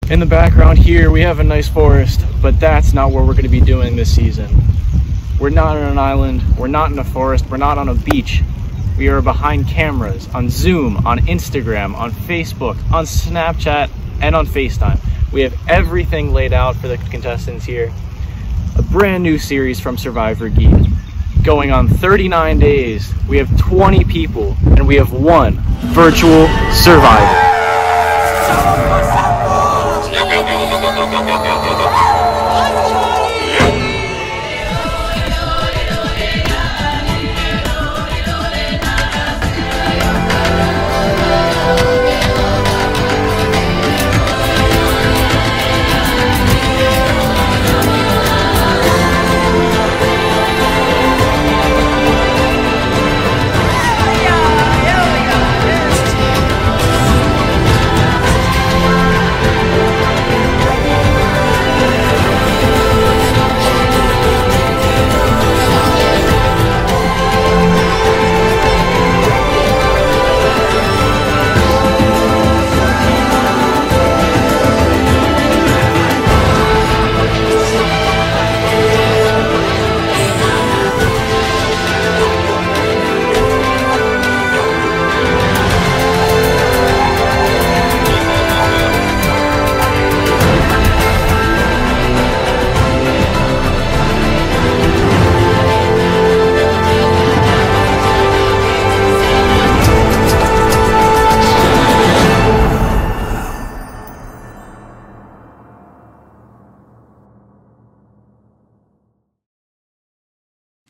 In the background here, we have a nice forest, but that's not what we're going to be doing this season. We're not on an island, we're not in a forest, we're not on a beach. We are behind cameras, on Zoom, on Instagram, on Facebook, on Snapchat, and on FaceTime. We have everything laid out for the contestants here. A brand new series from Survivor Geek. Going on 39 days, we have 20 people, and we have one virtual survivor.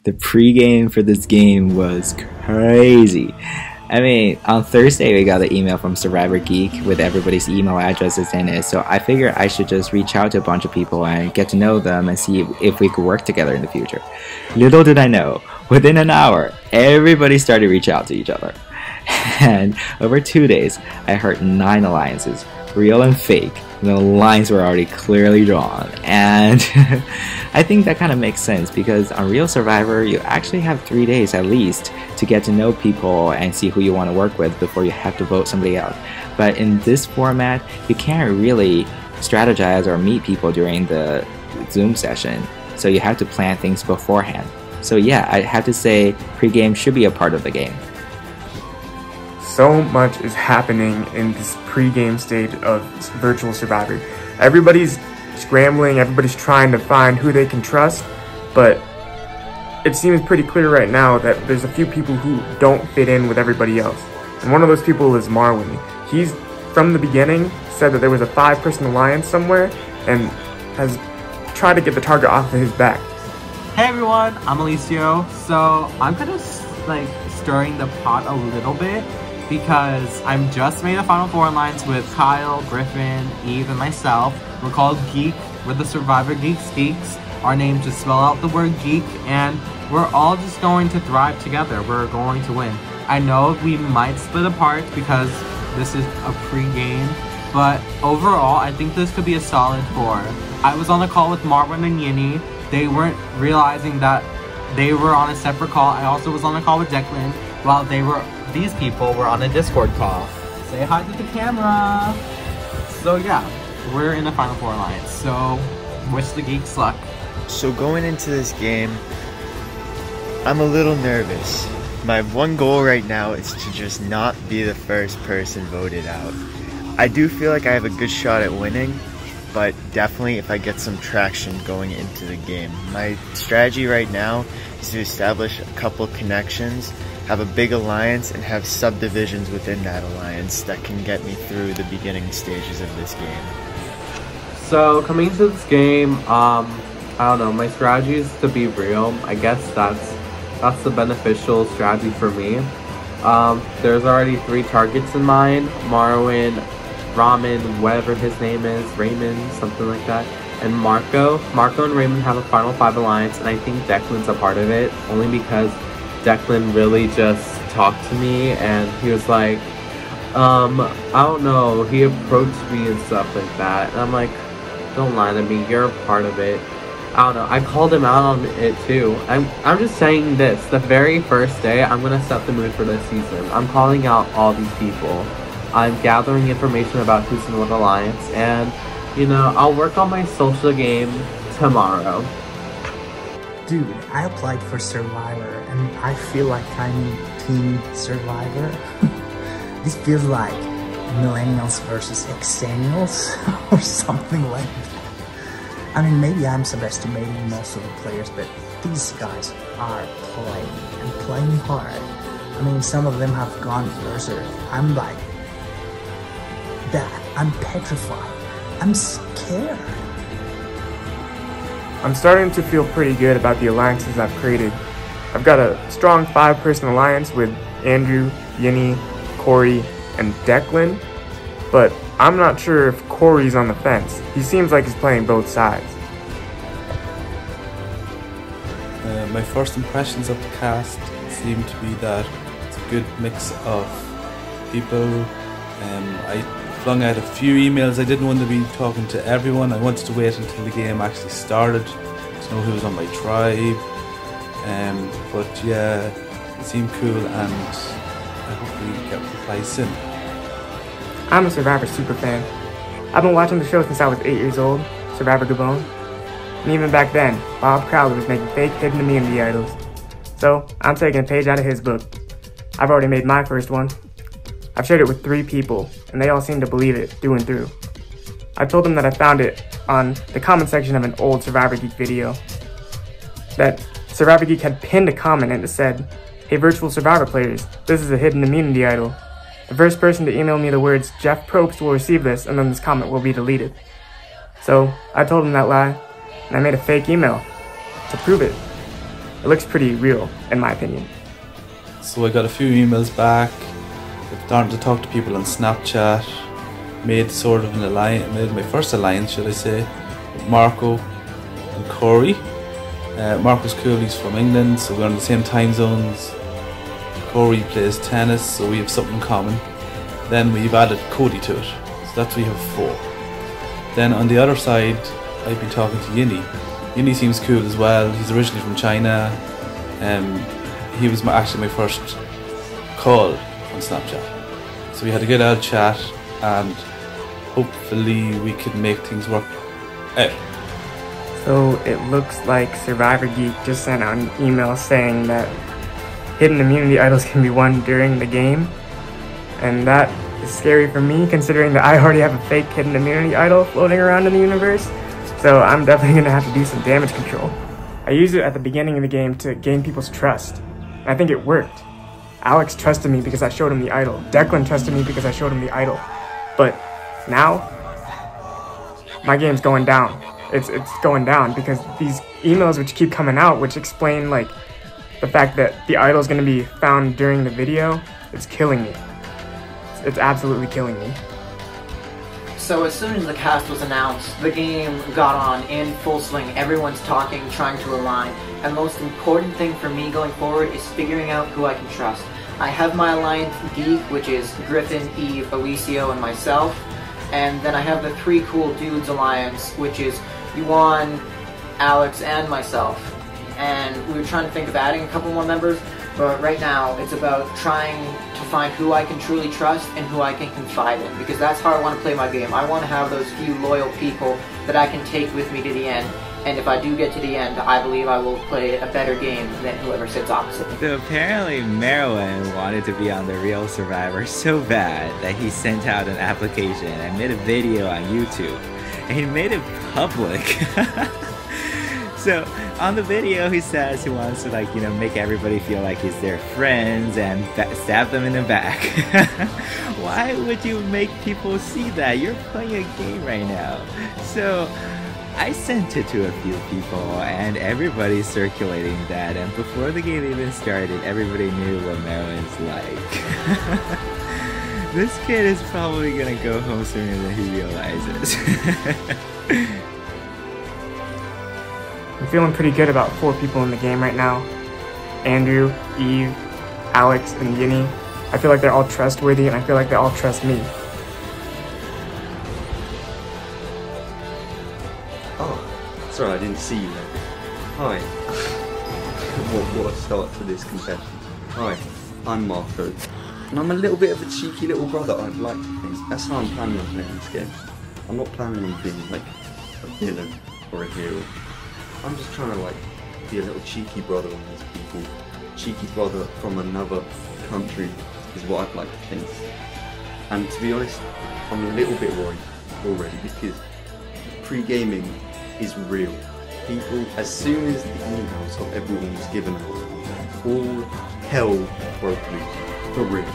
The pregame for this game was crazy. I mean, on Thursday we got an email from Survivor Geek with everybody's email addresses in it, so I figured I should just reach out to a bunch of people and get to know them and see if we could work together in the future. Little did I know, within an hour, everybody started to reach out to each other. And over 2 days, I heard 9 alliances, real and fake. The lines were already clearly drawn, and I think that kind of makes sense because on Real Survivor you actually have 3 days at least to get to know people and see who you want to work with before you have to vote somebody out. But in this format, you can't really strategize or meet people during the Zoom session, so you have to plan things beforehand. So yeah, I have to say pregame should be a part of the game. So much is happening in this pre-game stage of Virtual Survivor. Everybody's scrambling, everybody's trying to find who they can trust, but it seems pretty clear right now that there's a few people who don't fit in with everybody else. And one of those people is Marwin. He's, from the beginning, said that there was a 5-person alliance somewhere and has tried to get the target off of his back. Hey everyone, I'm Alicio. So I'm kind of stirring the pot a little bit, because I'm just made a Final Four alliance with Kyle, Griffin, Eve, and myself. We're called Geek. We're the Survivor Geeks Geeks. Our name just spell out the word geek, and we're all just going to thrive together. We're going to win. I know we might split apart because this is a pre-game, but overall, I think this could be a solid 4. I was on a call with Marvin and Yinny. They weren't realizing that they were on a separate call. I also was on a call with Declan while these people were on a Discord call. Say hi to the camera. So yeah, we're in the Final Four alliance. So wish the geeks luck. So going into this game, I'm a little nervous. My one goal right now is to just not be the first person voted out. I do feel like I have a good shot at winning, but definitely if I get some traction going into the game. My strategy right now is to establish a couple connections, have a big alliance, and have subdivisions within that alliance that can get me through the beginning stages of this game. So coming into this game, I don't know, my strategy is to be real. I guess that's the beneficial strategy for me. There's already 3 targets in mind: Marwin, Ramen, whatever his name is, Raymond, something like that, and Marco. Marco and Raymond have a Final 5 alliance, and I think Declan's a part of it, only because Declan really just talked to me and he was like, I don't know, he approached me and stuff like that, and I'm like, don't lie to me, you're a part of it. I don't know, I called him out on it too. I'm just saying this, the very first day, I'm gonna set the mood for this season. I'm calling out all these people. I'm gathering information about who's in what alliance, and You know, I'll work on my social game tomorrow. Dude, I applied for Survivor and I feel like I'm Team Survivor. This feels like millennials versus exennials or something like that. I mean, maybe I'm subestimating most of the players, but these guys are playing hard. I mean, some of them have gone berserk. I'm like that. I'm petrified. I'm scared. I'm starting to feel pretty good about the alliances I've created. I've got a strong 5-person alliance with Andrew, Yinny, Corey, and Declan, but I'm not sure if Corey's on the fence. He seems like he's playing both sides. My first impressions of the cast seem to be that it's a good mix of people. I flung out a few emails. I didn't want to be talking to everyone. I wanted to wait until the game actually started to know who was on my tribe. But yeah, it seemed cool, and I hope we get replies soon. I'm a Survivor superfan. I've been watching the show since I was 8 years old, Survivor Gabon. And even back then, Bob Crowley was making fake hidden immunity idols. So, I'm taking a page out of his book. I've already made my first one. I've shared it with 3 people, and they all seem to believe it through and through. I told them that I found it on the comment section of an old Survivor Geek video. That Survivor Geek had pinned a comment and it said, "Hey virtual Survivor players, this is a hidden immunity idol. The first person to email me the words Jeff Probst will receive this, and then this comment will be deleted." So, I told them that lie, and I made a fake email to prove it. It looks pretty real, in my opinion. So I got a few emails back. I started to talk to people on Snapchat. Made sort of an alliance, made my first alliance, should I say, with Marco and Corey. Marco's cool, he's from England, so we're on the same time zones. Corey plays tennis, so we have something in common. Then we've added Cody to it, so that's we have 4. Then on the other side, I've been talking to Yinny. Yinny seems cool as well. He's originally from China. He was actually my first call on Snapchat. So we had a good old chat, and hopefully we can make things work out. So it looks like Survivor Geek just sent out an email saying that hidden immunity idols can be won during the game. And that is scary for me, considering that I already have a fake hidden immunity idol floating around in the universe. So I'm definitely going to have to do some damage control. I used it at the beginning of the game to gain people's trust. And I think it worked. Alex trusted me because I showed him the idol. Declan trusted me because I showed him the idol. But now, my game's going down. It's going down because these emails which keep coming out, which explain like the fact that the idol is going to be found during the video, it's killing me. It's absolutely killing me. So as soon as the cast was announced, the game got on in full swing. Everyone's talking, trying to align. And the most important thing for me going forward is figuring out who I can trust. I have my alliance Geek, which is Griffin, Eve, Alicio, and myself. And then I have the 3 Cool Dudes alliance, which is Yuan, Alex, and myself. And we were trying to think of adding a couple more members, but right now it's about trying to find who I can truly trust and who I can confide in, because that's how I want to play my game. I want to have those few loyal people that I can take with me to the end, and if I do get to the end, I believe I will play a better game than whoever sits opposite me. So apparently Merwin wanted to be on the real Survivor so bad that he sent out an application and made a video on YouTube, and he made it public. So on the video he says he wants to make everybody feel like he's their friends and stab them in the back. Why would you make people see that? You're playing a game right now. So I sent it to a few people and everybody's circulating that, and before the game even started everybody knew what Merwin's like. This kid is probably gonna go home sooner than he realizes. I'm feeling pretty good about 4 people in the game right now. Andrew, Eve, Alex, and Yinny. I feel like they're all trustworthy, and I feel like they all trust me. Oh, sorry, I didn't see you. Hi. What a start to this confession. Hi, I'm Marco, and I'm a little bit of a cheeky little brother, I'd like to think. That's how I'm planning on playing this game. I'm not planning on being like a villain or a hero. I'm just trying to like be a little cheeky brother on these people. Cheeky brother from another country is what I'd like to think. And to be honest, I'm a little bit worried already because pre-gaming is real. People, as soon as the emails of everyone was given out, all hell broke loose, for real.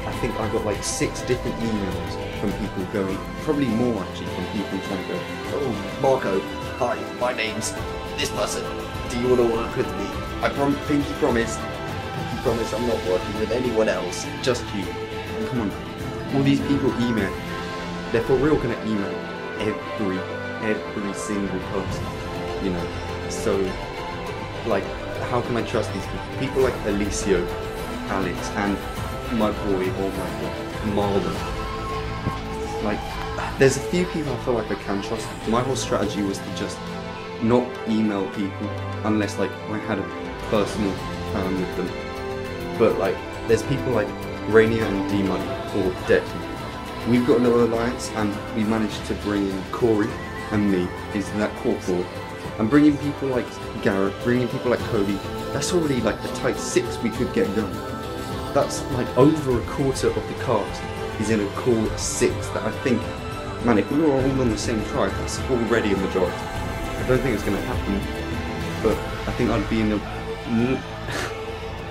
I think I got like 6 different emails from people going, probably more actually, from people trying to go, oh Marco, hi, my name's this person, do you want to work with me? I pinky promise I'm not working with anyone else, just you. And come on, all these people email, they're for real gonna email every single person, you know, so like how can I trust these people? People like Alicio, Alex, and my boy, oh my god, Marlon. Like, there's a few people I feel like I can trust. My whole strategy was to just not email people unless like I had a personal plan with them. But like, there's people like Rainier and D-Money or Declan. We've got a little alliance and we managed to bring in Corey and me, is that corporal. And bringing people like Garrett, bringing people like Cody, that's already like the tight 6 we could get going. That's like over a quarter of the cast is in a core 6 that I think, man, if we were all on the same tribe, that's already a majority. I don't think it's going to happen, but I think I'd be in a,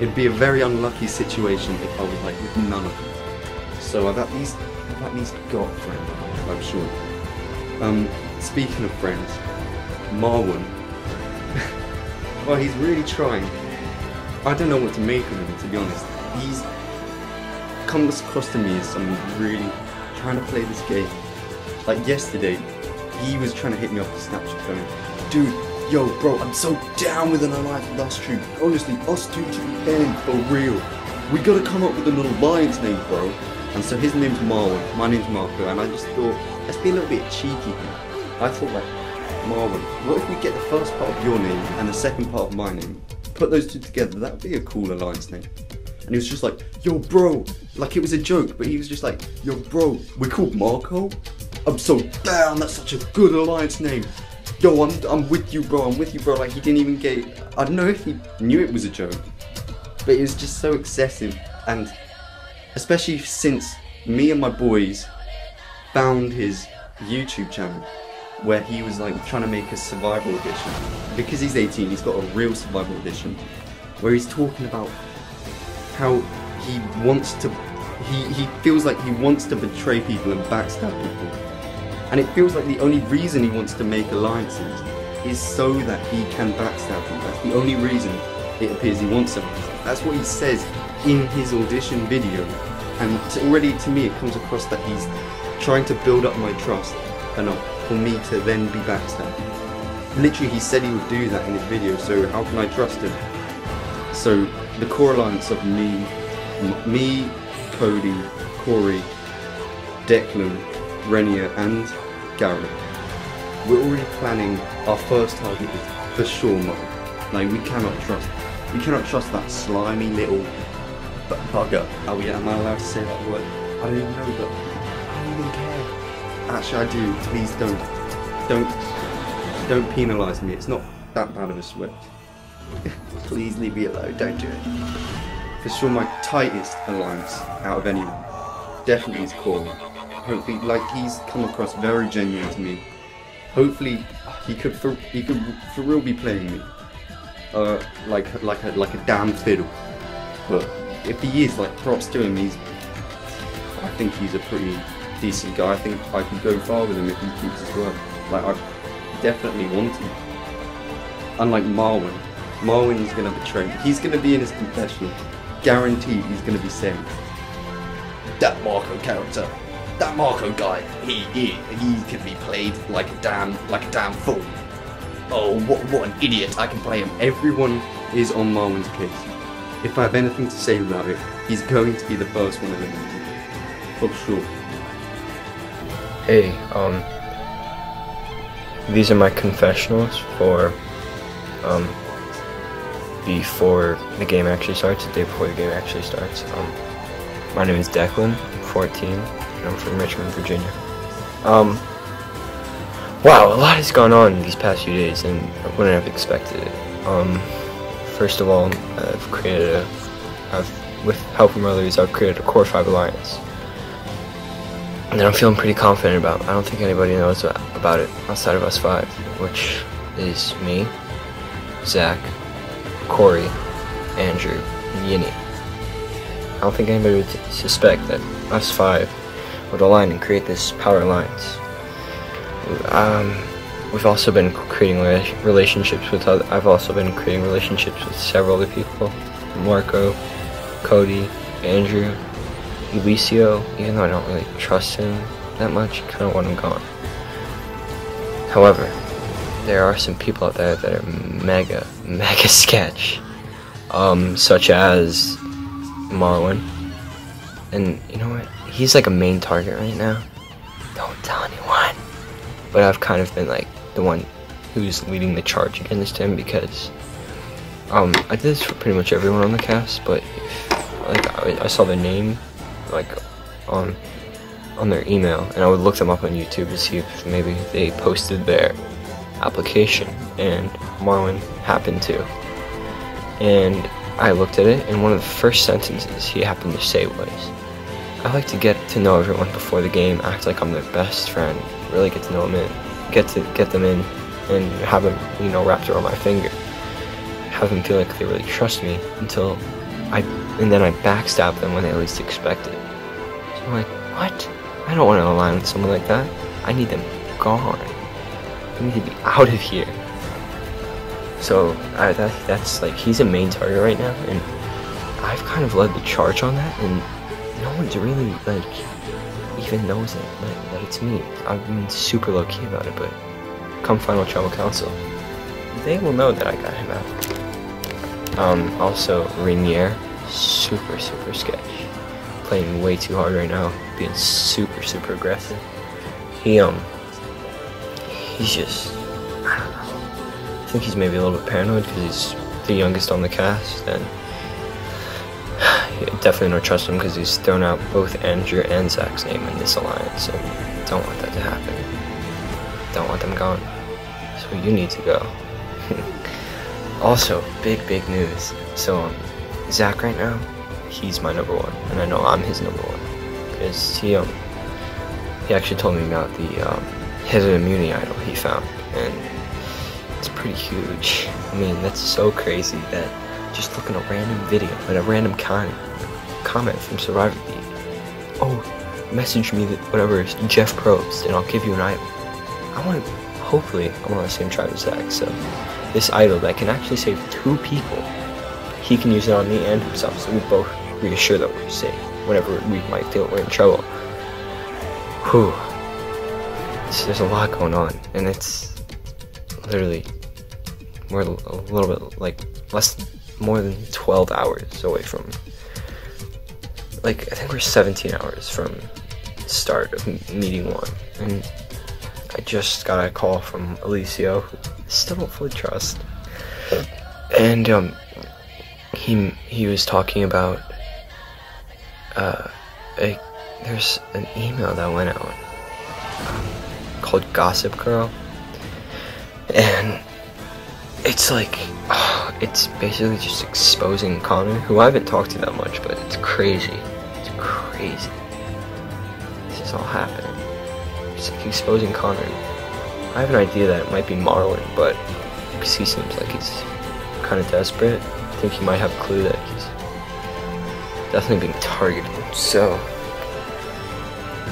it'd be a very unlucky situation if I was like with none of them. So I've at least got friends, I'm sure. Speaking of friends, Marwan, well, he's really trying. I don't know what to make of him, to be honest. He's come across to me as someone really trying to play this game. Like yesterday, he was trying to hit me off the Snapchat going, dude, yo bro, I'm so down with an alliance with us two. Honestly, us two to the end, for real. We gotta come up with an alliance name, bro. And so his name's Marwan, my name's Marco, and I just thought, let's be a little bit cheeky here. I thought like, Marwan, what if we get the first part of your name and the second part of my name, put those two together, that would be a cool alliance name. And he was just like, yo bro, like it was a joke, but he was just like, yo bro, we're called Marco? I'm so down, that's such a good alliance name. Yo, I'm with you bro, like he didn't even get it. I don't know if he knew it was a joke, but it was just so excessive. And especially since me and my boys found his YouTube channel, where he was like trying to make a survival edition. Because he's 18, he's got a real survival edition, where he's talking about how he wants to, he feels like he wants to betray people and backstab people. And it feels like the only reason he wants to make alliances is so that he can backstab them. That's the only reason it appears he wants them. That's what he says in his audition video. And already to me it comes across that he's trying to build up my trust enough for me to then be backstabbed. Literally he said he would do that in his video, so how can I trust him? So the core alliance of me, Cody, Corey, Declan, Renier and Garrett, we're already planning our first target is for sure Mo. Like we cannot trust that slimy little bugger. Oh yeah, am I allowed to say that word? I don't even know, but I don't even care. Actually I do, please don't penalise me, it's not that bad of a sweat. Please leave me alone, don't do it. For sure my tightest alliance out of anyone definitely is Corey. Hopefully, like he's come across very genuine to me. Hopefully he could for real be playing me like a damn fiddle. But if he is, like props to him, I think he's a pretty decent guy. I think I could go far with him if he keeps his word. Like I definitely want him. Unlike Marwin's gonna betray me. He's gonna be in his confessional. Guaranteed he's gonna be saying, that Marco character, that Marco guy, he can be played like a damn fool. Oh, what an idiot, I can play him. Everyone is on Marwin's case. If I have anything to say about it, he's going to be the first one eliminated. For sure. Hey, these are my confessionals for, before the game actually starts, the day before the game actually starts. My name is Declan, I'm 14, and I'm from Richmond, Virginia. Wow, a lot has gone on these past few days, and I wouldn't have expected it. First of all, with help from others, I've created a Core 5 alliance. And that I'm feeling pretty confident about. I don't think anybody knows about it outside of us 5, which is me, Zach, Corey, Andrew, and Yinny. I don't think anybody would suspect that us 5 would align and create this power alliance. We've also been creating relationships with I've also been creating relationships with several other people. Marco, Cody, Andrew, Eliseo, even though I don't really trust him that much, I kind of want him gone. However, there are some people out there that are mega sketch, such as Marlon. And you know what? He's like a main target right now. Don't tell anyone. But I've kind of been like the one who's leading the charge against him because I did this for pretty much everyone on the cast, but like I saw their name like on their email, and I would look them up on YouTube to see if maybe they posted their application, and Marlon happened to. And I looked at it, and one of the first sentences he happened to say was, "I like to get to know everyone before the game, act like I'm their best friend, really get to know them in, get them in, and have them, you know, wrapped around my finger, have them feel like they really trust me and then I backstab them when they least expect it." So I'm like, what? I don't want to align with someone like that. I need them gone. I need to be out of here. So that's like, he's a main target right now, and I've kind of led the charge on that, and no one's really like even knows that it's me. I've been super low key about it, but come final tribal council, they will know that I got him out. Also Rainier, super sketch, playing way too hard right now, being super aggressive. He's just, I don't know. I think he's maybe a little bit paranoid because he's the youngest on the cast, and I definitely don't trust him because he's thrown out both Andrew and Zach's name in this alliance, and don't want that to happen. Don't want them gone. So you need to go. Also, big news. So Zach right now, he's my number 1, and I know I'm his number 1 because he actually told me about the hidden immunity idol he found, and it's pretty huge. I mean, that's so crazy that just looking at a random video and a random comment from Survivor Geek. Oh, message me that whatever Jeff Probst, and I'll give you an idol. Hopefully I'm on the same tribe as Zach, so this idol that can actually save 2 people, he can use it on me and himself, so we both reassure that we're safe whenever we might feel we're in trouble. Whew. There's a lot going on, and it's literally, we're a little bit like more than 12 hours away from, like, I think we're 17 hours from the start of meeting 1, and I just got a call from Eliseo, who I still don't fully trust, and he was talking about there's an email that went out called Gossip Girl, and it's like, it's basically just exposing Connor, who I haven't talked to that much, but it's crazy. It's crazy. This is all happening. It's like exposing Connor. I have an idea that it might be Marlon, but because he seems like he's kind of desperate, I think he might have a clue that he's definitely being targeted. So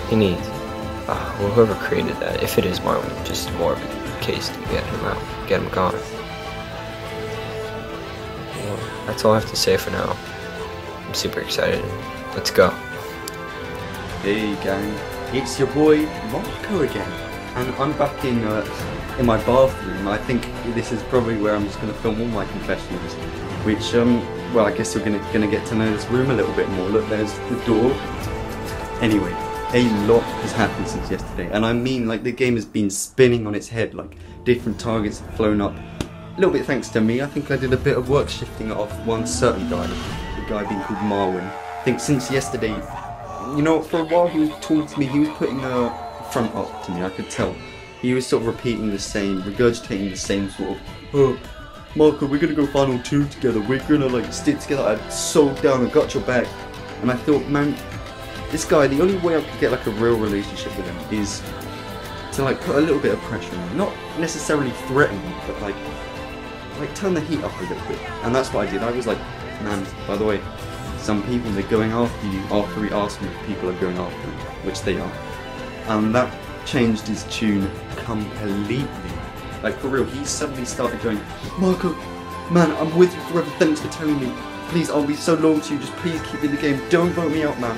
he needs whoever created that, if it is Marlon, just more of a case to get him out, get him gone. Well, that's all I have to say for now. I'm super excited. Let's go. Hey gang, it's your boy Marco again, and I'm back in my bathroom. I think this is probably where I'm just going to film all my confessionals, which well, I guess you're gonna get to know this room a little bit more. Look, there's the door. Anyway, a lot has happened since yesterday, and I mean, like, the game has been spinning on its head. Like, different targets have flown up. A little bit thanks to me. I think I did a bit of work shifting it off one certain guy, the guy being called Marwin. I think since yesterday, you know, for a while he was talking to me. He was putting a front up to me. I could tell. he was sort of repeating the same, regurgitating the same sort of, oh, Marco, we're gonna go final 2 together, we're gonna like stick together, I'm so down, I got your back. And I thought, man, this guy, the only way I could get like a real relationship with him is to like put a little bit of pressure on him. Not necessarily threaten him, but like turn the heat up a little bit. And that's what I did. I was like, man, by the way, some people, they're going after you after we asked them if people are going after him, which they are. And that changed his tune completely. Like for real, he suddenly started going, Marco, man, I'm with you forever, thanks for telling me. Please, I'll be so loyal to you, just please keep me in the game, don't vote me out, man.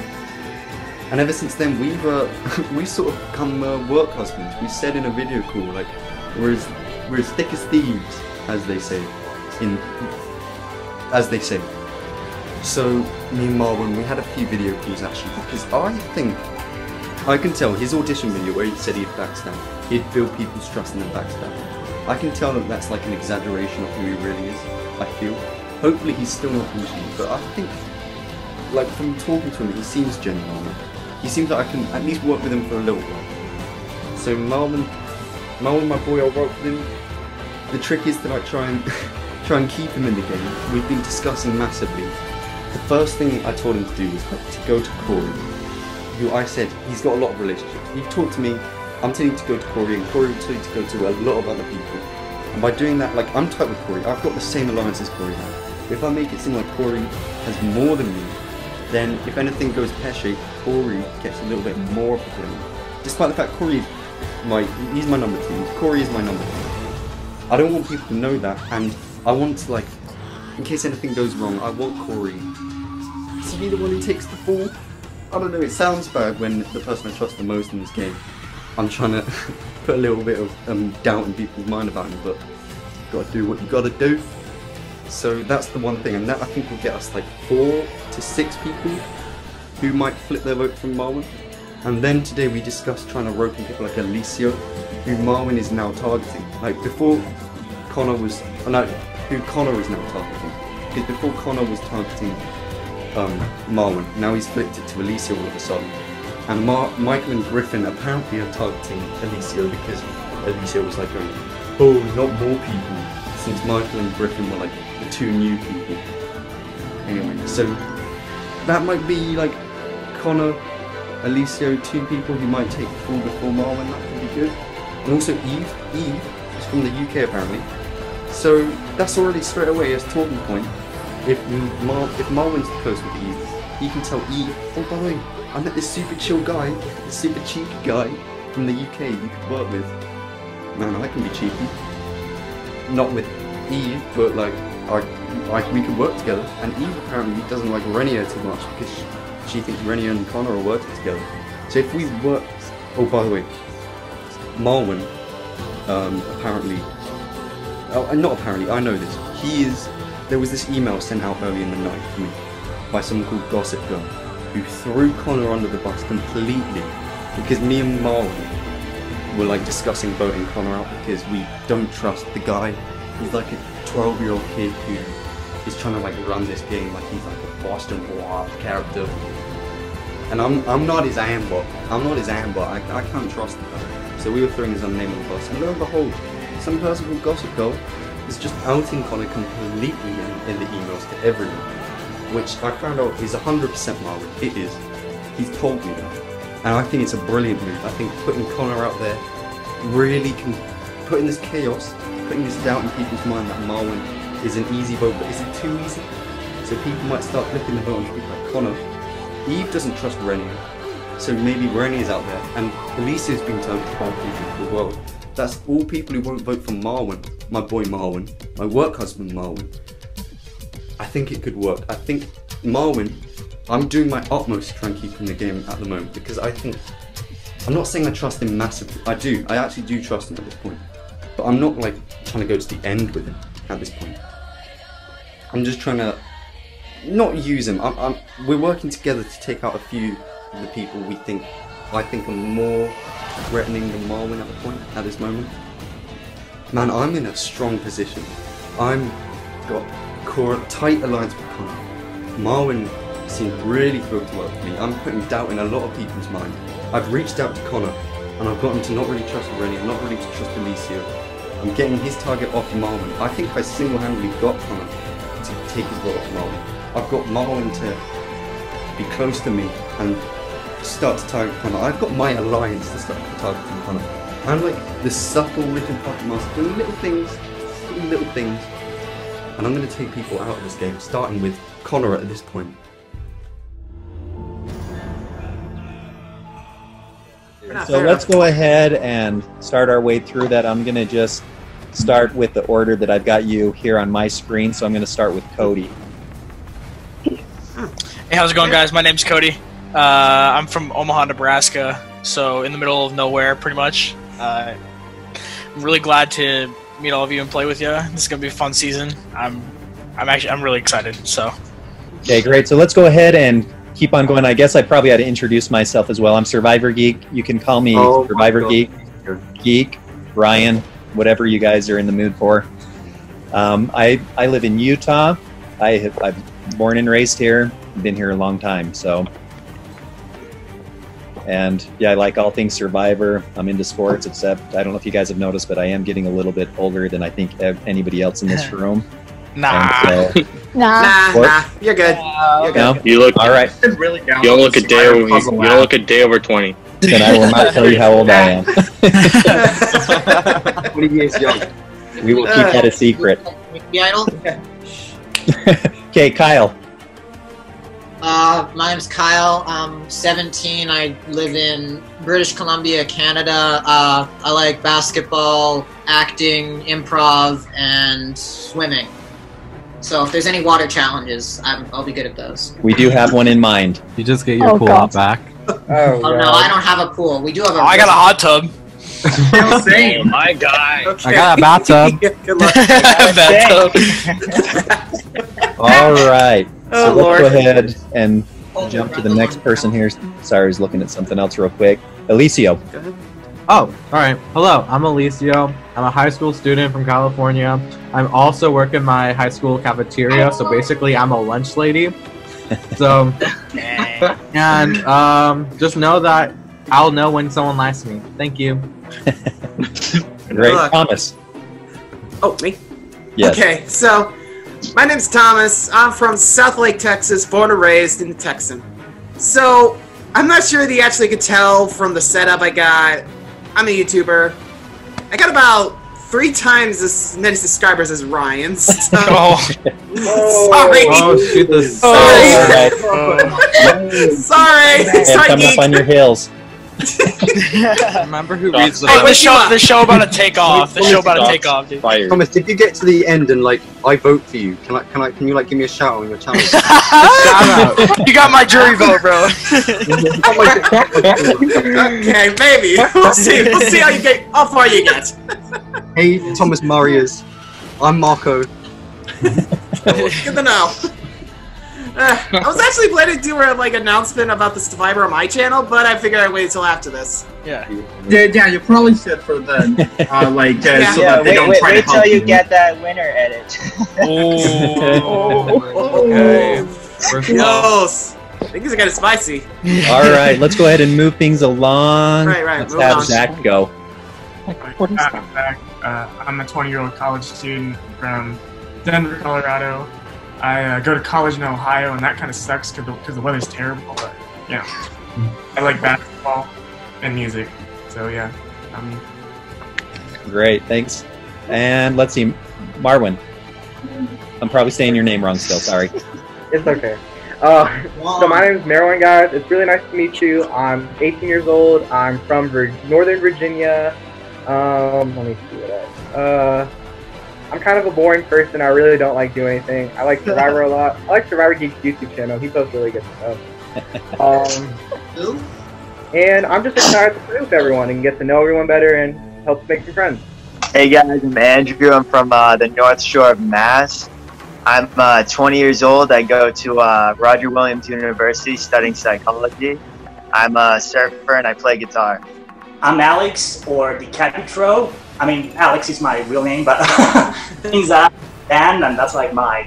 And ever since then, we've sort of become work husbands. We said in a video call, like, we're as thick as thieves, as they say. So, me and Marwan, we had a few video calls actually, because I can tell his audition video where he said he'd backstab, he'd build people's trust and then backstab. I can tell that that's like an exaggeration of who he really is, I feel. Hopefully he's still not pushing me, but I think, like, from talking to him, he seems genuine. He seems like I can at least work with him for a little while. So Marwan, my boy, I'll work with him. The trick is to like try and keep him in the game. We've been discussing massively. The first thing I told him to do was to go to Corey, who I said he's got a lot of relationships. He talked to me. I'm telling you to go to Corey, and Corey will tell you to go to a lot of other people. And by doing that, like, I'm tight with Corey. I've got the same alliance as Corey now. If I make it seem like Corey has more than me, then if anything goes pear-shaped, Corey gets a little bit more of the blame. Despite the fact Corey he's my number 2. Corey is my number 2. I don't want people to know that, and I want to, like, in case anything goes wrong, I want Corey to be the one who takes the fall. I don't know, it sounds bad when the person I trust the most in this game, I'm trying to put a little bit of doubt in people's mind about him, but you've got to do what you got to do. So that's the one thing, and that I think will get us like 4 to 6 people who might flip their vote from Marwan. And then today we discussed trying to rope in people like Alicia, who Marwan is now targeting. Like before, Connor was, who Connor is now targeting. Because before Connor was targeting Marwan, now he's flipped it to Alicia all of a sudden. And Michael and Griffin apparently are targeting Alicia because Alicia was like going, oh, not more people, since Michael and Griffin were like the 2 new people. Anyway, so that might be like Connor, Alicia, 2 people who might take the fall before Marwan. That could be good. And also Eve is from the UK apparently. So that's already straight away a talking point. If Marwan's close with Eve, he can tell Eve, oh by the way, I met this super chill guy, this super cheeky guy from the UK you could work with. Man, I can be cheeky. Not with Eve, but like, we could work together. And Eve apparently doesn't like Renier too much because she thinks Renier and Connor are working together. So if we work, oh by the way, Marwan, apparently, not apparently, I know this, there was this email sent out early in the night to me by someone called Gossip Girl, who threw Connor under the bus completely because me and Marwan were like discussing voting Connor out because we don't trust the guy. He's like a 12-year-old kid who is trying to like run this game like he's like a Boston Rob character. And I'm not his aimbot. I can't trust the guy. So we were throwing his own name on the bus, and lo and behold, some person called Gossip Girl is just outing Connor completely in the emails to everyone, which I found out is 100% Marwan. It is. He's told me that. And I think it's a brilliant move. I think putting Connor out there really can, putting this chaos, putting this doubt in people's mind that Marwan is an easy vote, but is it too easy? So people might start flipping the vote on people like Connor. Eve doesn't trust Renier, so maybe Renier's out there, and Alicia's been targeted by people as well. That's all people who won't vote for Marwan, my boy Marwan, my work husband Marwan. I think it could work. I think Marwan, I'm doing my utmost to try and keep him in the game at the moment because I think, I'm not saying I trust him massively. I actually do trust him at this point. But I'm not like trying to go to the end with him at this point. I'm just trying to not use him. We're working together to take out a few of the people I think are more threatening than Marwan at this moment. Man, I'm in a strong position. I'm got tight alliance with Connor. Marwan seemed really thrilled to work with me. I'm putting doubt in a lot of people's mind. I've reached out to Connor and I've gotten to not really trust Rennie, not really to trust Alicia. I'm getting his target off Marlon. I think I single-handedly got Connor to take his ball off Marlon. I've got Marlon to be close to me and start to target Connor. I've got my alliance to start targeting Connor. I'm like the subtle little puppet master, doing little things, and I'm going to take people out of this game, starting with Connor at this point. So let's go ahead and start our way through that. I'm going to just start with the order that I've got you here on my screen. So I'm going to start with Cody. Hey, how's it going, guys? My name's Cody. I'm from Omaha, Nebraska, so in the middle of nowhere, pretty much. I'm really glad to meet all of you and play with you. This is gonna be a fun season. I'm really excited. So. Okay, great. So let's go ahead and keep on going. I guess I probably ought to introduce myself as well. I'm Survivor Geek. You can call me Survivor Geek, Ryan, whatever you guys are in the mood for. I live in Utah. I'm born and raised here. Been here a long time. So. And yeah, I like all things Survivor. I'm into sports, except I don't know if you guys have noticed, but I am getting a little bit older than I think anybody else in this room. Nah. So, Nah. You're good. You're good. No? You look all right. Really down. You don't look a day over. You don't look a day over 20. Then I will not tell you how old I am. 20 years young. We will keep that a secret. Okay, Kyle. My name's Kyle. I'm 17. I live in British Columbia, Canada. I like basketball, acting, improv, and swimming. So if there's any water challenges, I'll be good at those. We do have one in mind. You just get your pool back. Oh no, I don't have a pool. We do have a. I got a hot tub. Oh my guy. Okay. I got a bathtub. Good luck. All right. Oh, So Lord. let's go ahead and jump to the next person here. Sorry, I was looking at something else real quick. Alicio. Oh, alright. Hello, I'm Alicio. I'm a high school student from California. I'm also working my high school cafeteria, so basically I'm a lunch lady. So, and just know that I'll know when someone likes me. Thank you. Great. Thomas. Oh, me? Yes. Okay, so my name's Thomas. I'm from South Lake, Texas, born and raised in Texan. So I'm not sure that you actually could tell from the setup I got. I'm a YouTuber. I got about 3 times as many subscribers as Ryan. So. Sorry. Oh, shoot the Sorry. Sorry, Coming Geek. up on your heels. Remember who reads the Hey, the show about to take off. The show about to take off, dude. Thomas, if you get to the end and like I vote for you, can you like give me a shout on your channel? Shout out. You got my jury vote, bro. Okay, maybe. We'll see. We'll see how far you get. Hey, Thomas Marias. I'm Marco. Good to know. I was actually planning to do an announcement about the Survivor on my channel, but I figured I'd wait until after this. Yeah. Yeah, you probably should for then. So that they don't try to help Wait till you get that winner edit. Yes. Things are getting spicy. All right, let's go ahead and move things along. Right, Let's move have on. Zach go. I'm a 20-year-old college student from Denver, Colorado. I go to college in Ohio, and that kind of sucks because the weather's terrible. But yeah, I like basketball and music, so yeah. Great, thanks. And let's see, Marwin. I'm probably saying your name wrong still, sorry. It's okay. So my name is Marwin, guys. It's really nice to meet you. I'm 18 years old. I'm from Northern Virginia. Let me see what else. I'm kind of a boring person. I really don't like doing anything. I like Survivor a lot. I like Survivor Geek's YouTube channel. He posts really good stuff. And I'm just excited to play with everyone and get to know everyone better and help make some friends. Hey guys, I'm Andrew. I'm from the North Shore of Mass. I'm 20 years old. I go to Roger Williams University studying psychology. I'm a surfer and I play guitar. I'm Alex, or DiCapitro. I mean, Alex is my real name, but things that band, and that's like my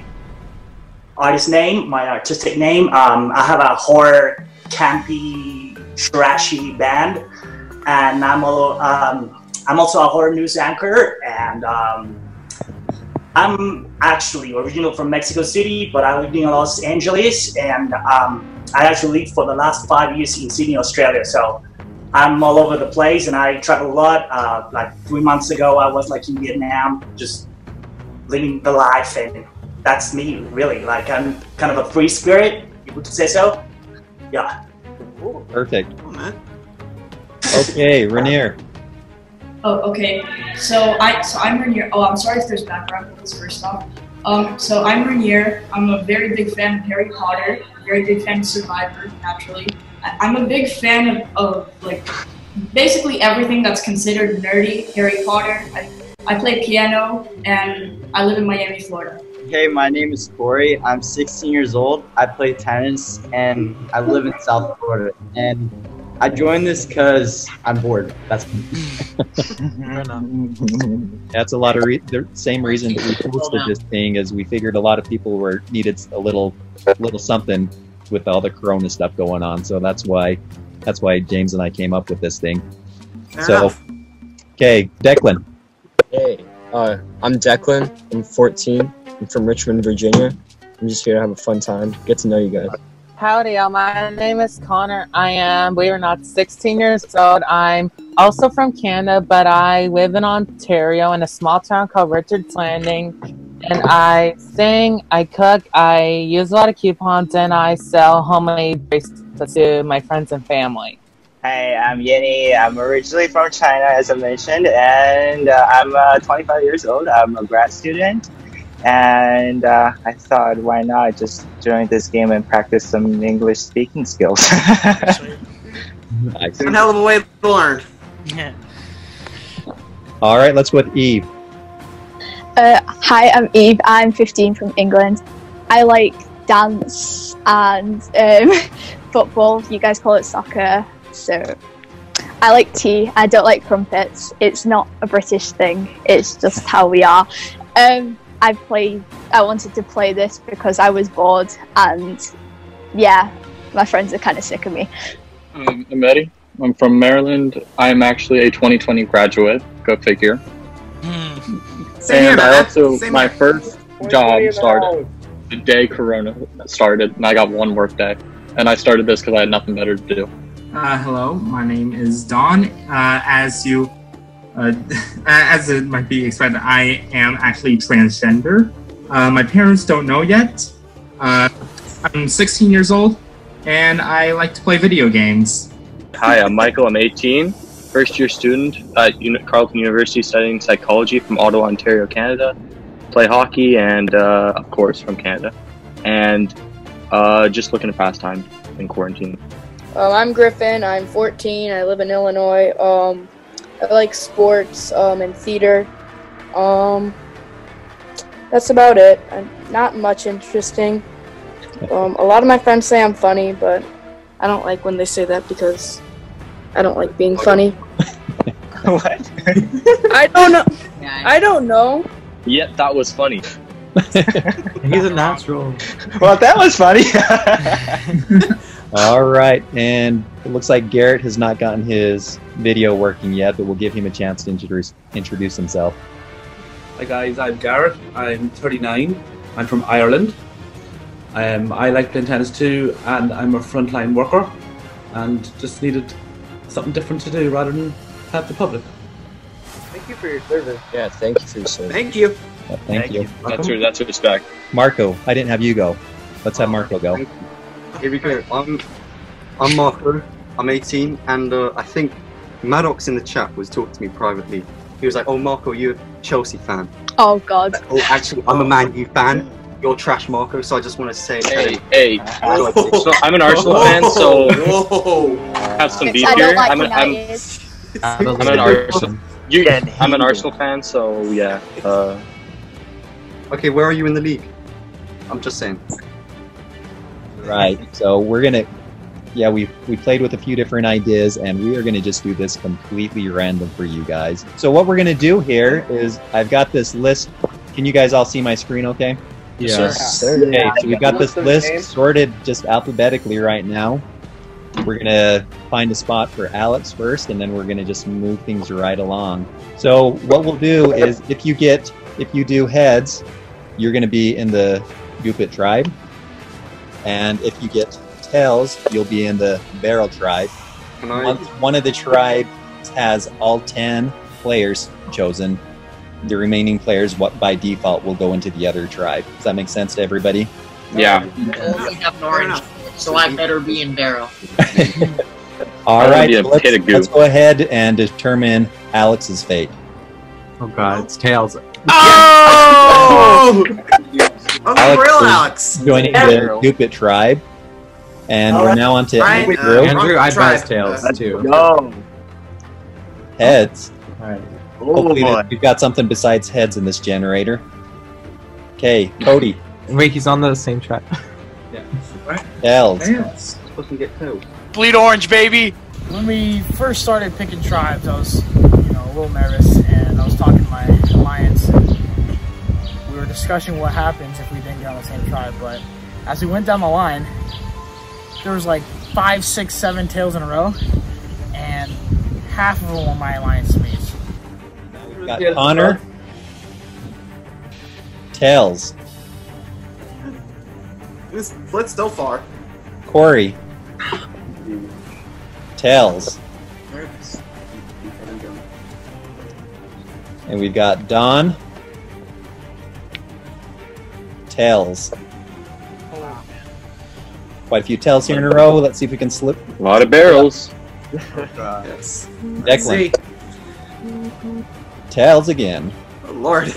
artist name, my artistic name. I have a horror, campy, trashy band. and I'm also a horror news anchor, and I'm actually original from Mexico City, but I live in Los Angeles, and I actually lived for the last 5 years in Sydney, Australia. So I'm all over the place, and I travel a lot. Like 3 months ago, I was like in Vietnam, just living the life, and that's me, really. Like I'm kind of a free spirit, you would say so. Yeah. Perfect. Okay, Rainier. Oh, okay. So I'm Rainier. Oh, I'm sorry if there's background noise first off. So I'm Rainier. I'm a very big fan of Harry Potter. Very big fan of Survivor, naturally. I'm a big fan of like basically everything that's considered nerdy. Harry Potter. I play piano and I live in Miami, Florida. Hey, my name is Corey. I'm 16 years old. I play tennis and I live in South Florida. And I joined this because I'm bored. That's That's a lot of the same reason that we posted this thing is we figured a lot of people needed a little something with all the Corona stuff going on. So that's why James and I came up with this thing. Okay, Declan. Hey, I'm Declan. I'm 14. I'm from Richmond, Virginia. I'm just here to have a fun time, get to know you guys. Howdy, y'all. My name is Connor. I am, believe it or not, 16 years old. I'm also from Canada, but I live in Ontario in a small town called Richards Landing. And I sing, I cook, I use a lot of coupons, and I sell homemade bracelets to my friends and family. Hi, I'm Yeni. I'm originally from China, as I mentioned, and I'm 25 years old. I'm a grad student. And I thought, why not just join this game and practice some English speaking skills? It's a hell of a way to learn. Yeah. All right, let's go with Eve. Hi, I'm Eve. I'm 15 from England. I like dance and football. You guys call it soccer. So I like tea. I don't like crumpets. It's not a British thing. It's just how we are. I wanted to play this because I was bored, and yeah, my friends are kind of sick of me. I'm Eddie. I'm from Maryland. I'm actually a 2020 graduate. Go figure. And I also, my first job started the day Corona started, and I got one work day. And I started this because I had nothing better to do. Hello, my name is Don. As it might be expected, I am actually transgender. My parents don't know yet. I'm 16 years old, and I like to play video games. Hi, I'm Michael. I'm 18, first-year student at Carleton University studying psychology from Ottawa, Ontario, Canada. Play hockey and, of course, from Canada. And just looking to pass time in quarantine. I'm Griffin. I'm 14. I live in Illinois. I like sports and theater. That's about it. Not much interesting. A lot of my friends say I'm funny, but I don't like when they say that because I don't like being funny. What? I don't know. I don't know. Yet that was funny. He's a natural. Well, that was funny. All right, and it looks like Garrett has not gotten his video working yet, but we'll give him a chance to introduce himself. Hi guys, I'm Garrett. I'm 39. I'm from Ireland. I like playing tennis too, and I'm a frontline worker, and just needed something different to do rather than help the public. Thank you for your service. Yeah, thank you for your service. Thank you. Well, thank you. That's respect. Marco, I didn't have you go. Let's have Marco go. Here we go. I'm Marco. I'm 18, and I think Maddox in the chat was talking to me privately. He was like, "Oh, Marco, you're a Chelsea fan." Oh God. Oh, actually, I'm a Man U fan. You're trash, Marco. So I just want to say, hey. So I'm an Arsenal fan, so have some beef here. I'm an Arsenal. I'm an Arsenal fan, so yeah. Okay, where are you in the league? I'm just saying. Right, so we're gonna, we played with a few different ideas, and we are gonna just do this completely random for you guys. So what we're gonna do here is, I've got this list. Can you guys all see my screen okay? Yes. Okay, so we've got this list sorted just alphabetically right now. we're gonna find a spot for Alex first, and then we're gonna just move things right along. So what we'll do is, if you do heads, you're gonna be in the Goopit tribe, and if you get tails, you'll be in the Barrel tribe. Once one of the tribes has all 10 players chosen, the remaining players, by default, will go into the other tribe. Does that make sense to everybody? Yeah. I only have an orange, so I better be in Barrel. All right, so let's go ahead and determine Alex's fate. Oh god, it's tails. Oh! Alex is joining the Goopit tribe, and we're now on to Andrew. Andrew, I best tails too. No. Heads. Alright. Hopefully we've got something besides heads in this generator. Okay, Cody. Wait, he's on the same track. Tails. Supposed to get tails. Bleed orange, baby! When we first started picking tribes, I was, a little nervous, and I was talking to my alliance, and we were discussing what happens if we didn't get on the same tribe, but as we went down the line, there was like 5, 6, 7 tails in a row, and half of them were my alliance mates. We've got Connor. Tails. This split so far. Corey. Tails. And we've got Don. Tails. Quite a few tails here in a row. Let's see if we can slip. A lot of barrels. Yes. Declan. Tails again. Oh, Lord.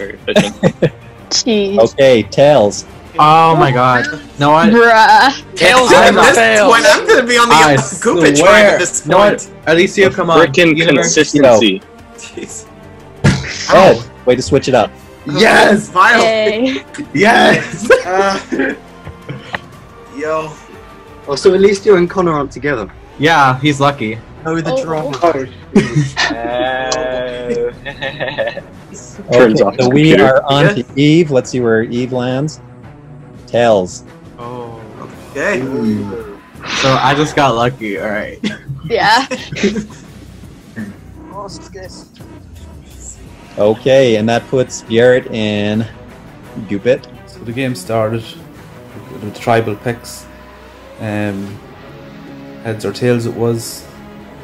Jeez. Okay, tails. Oh my god. No, what? Bruh. Tails at this point, I'm gonna be on the Goopit tribe at this point. No, what? Alicia, come on. Freaking consistency. Jeez. Oh, way to switch it up. Yes! Hey. Yes! Yo. Oh, so at least you and Connor aren't together. Yeah, he's lucky. Oh, the drama. Okay, so we are on to Eve. Let's see where Eve lands. Tails. Oh. Okay. So I just got lucky, alright. Yeah. Okay, and that puts Garrett in Goopit. So the game started with tribal picks. Heads or tails it was.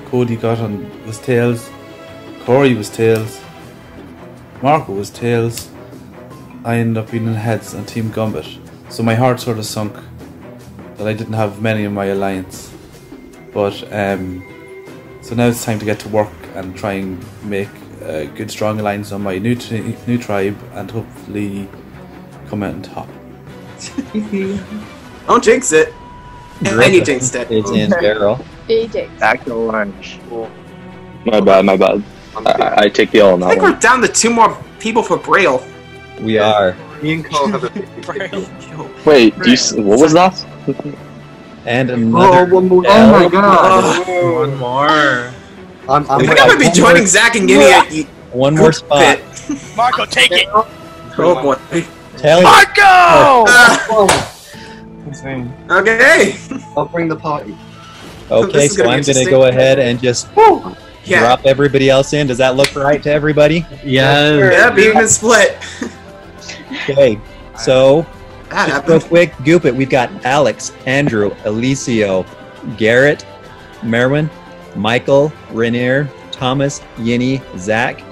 Cody was tails. Corey was tails. Marco was tails. I ended up being in heads on Team Gumbit. So my heart sort of sunk that I didn't have many in my alliance. But so now it's time to get to work and try and make a good strong alliance on my new tribe and hopefully come out on top. Don't jinx it. And you jinxed it. It's in Barrel. Back to orange. My bad. I take the L on I that think one. we're down to 2 more people for Braille. We are. Me and Cole have a Wait, what was that? And another. one more. L. Oh my god. One more. I think I'm gonna be joining Zach and Guinea at one more spot. Marco, take it! Oh boy. Tails. Marco! Insane. Okay. I'll bring the party. Okay, This is so gonna be I'm gonna interesting. go ahead and just Yeah. drop everybody else in. Does that look right to everybody? Yes. Yeah, even split. Okay, so That just happened. real quick, Goopit. We've got Alex, Andrew, Alicio, Garrett, Merwin, Michael, Rainier, Thomas, Yinny, Zach.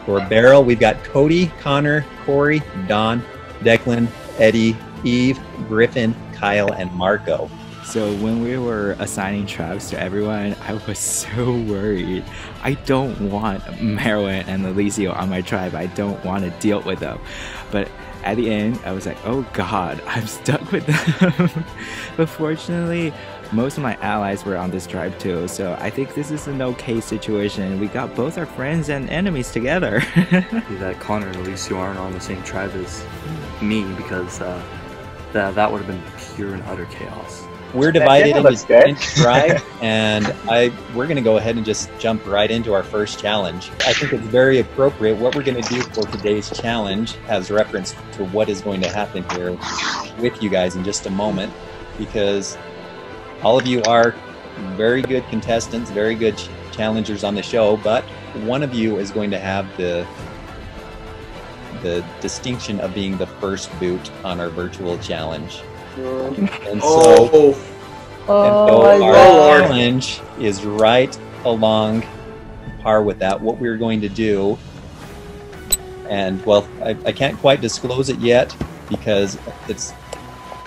For Barrel, we've got Cody, Connor, Corey, Don, Declan, Eddie, Eve, Griffin, Kyle, and Marco. So when we were assigning tribes to everyone, I was so worried. I don't want Merwin and Alicio on my tribe. I don't want to deal with them. But at the end, I was like, oh god, I'm stuck with them. But fortunately, most of my allies were on this tribe too, so I think this is an okay situation. We got both our friends and enemies together. That Connor and Alicio aren't on the same tribe as me, because that would have been pure and utter chaos. We're divided into tribes, and we're going to go ahead and just jump right into our first challenge. I think it's very appropriate. What we're going to do for today's challenge has reference to what is going to happen here with you guys in just a moment, because all of you are very good contestants, very good challengers on the show, but one of you is going to have the distinction of being the first boot on our virtual challenge. And so, our challenge is right along par with that. What we're going to do, and well, I can't quite disclose it yet because it's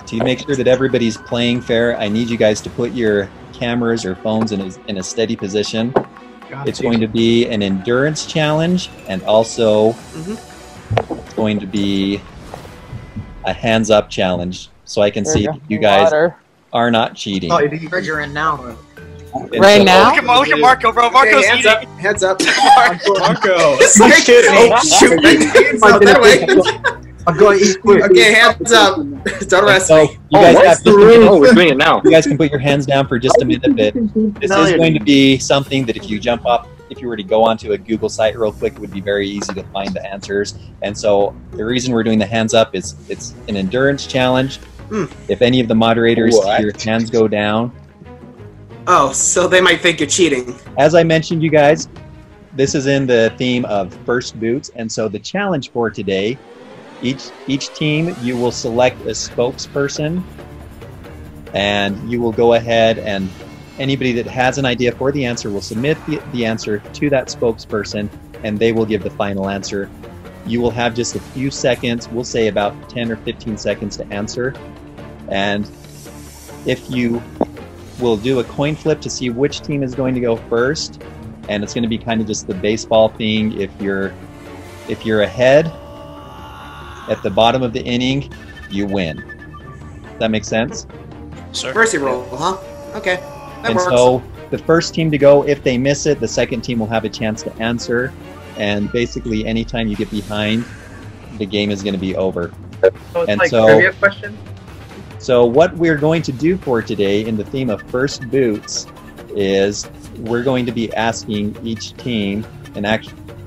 to make sure that everybody's playing fair. I need you guys to put your cameras or phones in a steady position. It's going to be an endurance challenge, and also it's going to be a hands up challenge, so I can see you guys are not cheating. Oh, you're in now. Right now? Look at Marco, bro. Marco's hands up. Hands up. Marco. Shoot. Hands up that way. I'm going to eat quick. Okay, hands up. Don't arrest me. You guys we're doing it now. You guys can put your hands down for just a minute. This is going to be something that if you jump off, if you were to go onto a Google site real quick, it would be very easy to find the answers. And so the reason we're doing the hands up is it's an endurance challenge. If any of the moderators see your hands go down. Oh, so they might think you're cheating. As I mentioned, you guys, this is in the theme of first boots. And so the challenge for today, each team, you will select a spokesperson, and you will go ahead and anybody that has an idea for the answer will submit the answer to that spokesperson, and they will give the final answer. You will have just a few seconds, we'll say about 10 or 15 seconds to answer. And if you will do a coin flip to see which team is going to go first, and it's going to be kind of just the baseball thing. If you're ahead at the bottom of the inning, you win. Does that make sense? Mercy roll, huh? Okay. And so the first team to go, if they miss it, the second team will have a chance to answer. And basically, anytime you get behind, the game is going to be over. So it's like trivia question? So what we're going to do for today in the theme of first boots is we're going to be asking each team,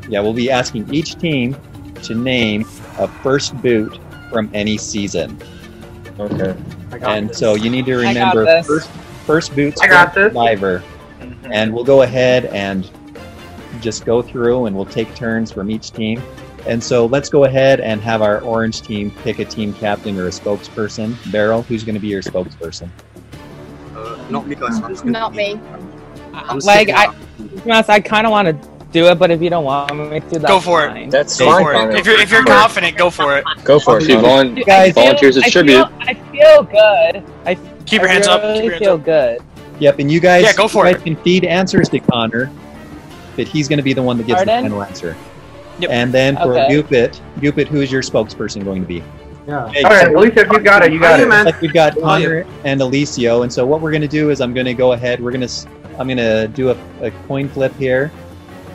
we'll be asking each team to name a first boot from any season. Okay. And so you need to remember first boots from Survivor. And we'll go ahead and just go through and we'll take turns from each team. And so let's go ahead and have our orange team pick a team captain or a spokesperson. Beryl, who's going to be your spokesperson? Not me, guys. Not me. I kind of want to do it, but if you don't want me to, go for it. That's go for it. If you're confident, go for it. Go for it. If you volunteers as tribute. I feel good. Keep your hands up. I really feel good. Yep, and you guys, go for it. Can feed answers to Connor, but he's going to be the one that gives the final answer. Yep. And then for Goopit, who is your spokesperson going to be? Yeah. Okay, all right, Alicia, if you got it, you got it. Like we've got Connor and Alicio, and so what we're going to do is I'm going to go ahead. I'm going to do a coin flip here.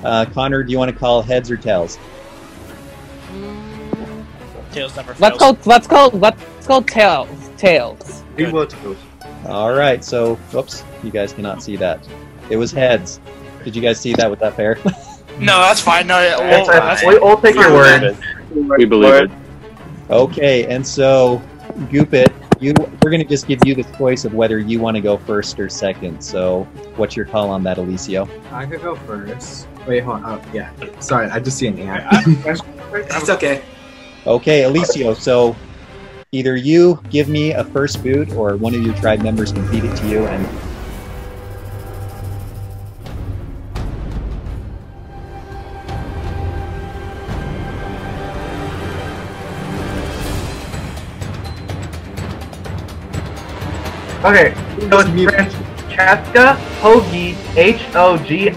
Connor, do you want to call heads or tails? Tails never fails. Let's go tails. Tails. All right. So, whoops, you guys cannot see that. It was heads. Did you guys see that? Was that fair? No, that's fine. No, we'll take your word. We believe it. Okay, and so Goopit, we're going to just give you the choice of whether you want to go first or second. So, what's your call on that, Alicio? I could go first. Wait, hold on. Yeah. Sorry, I just see an ant. It's okay. Okay, Alicio, so either you give me a first boot or one of your tribe members can feed it to you, and okay, so it's Francesca Hoagie, Hogi.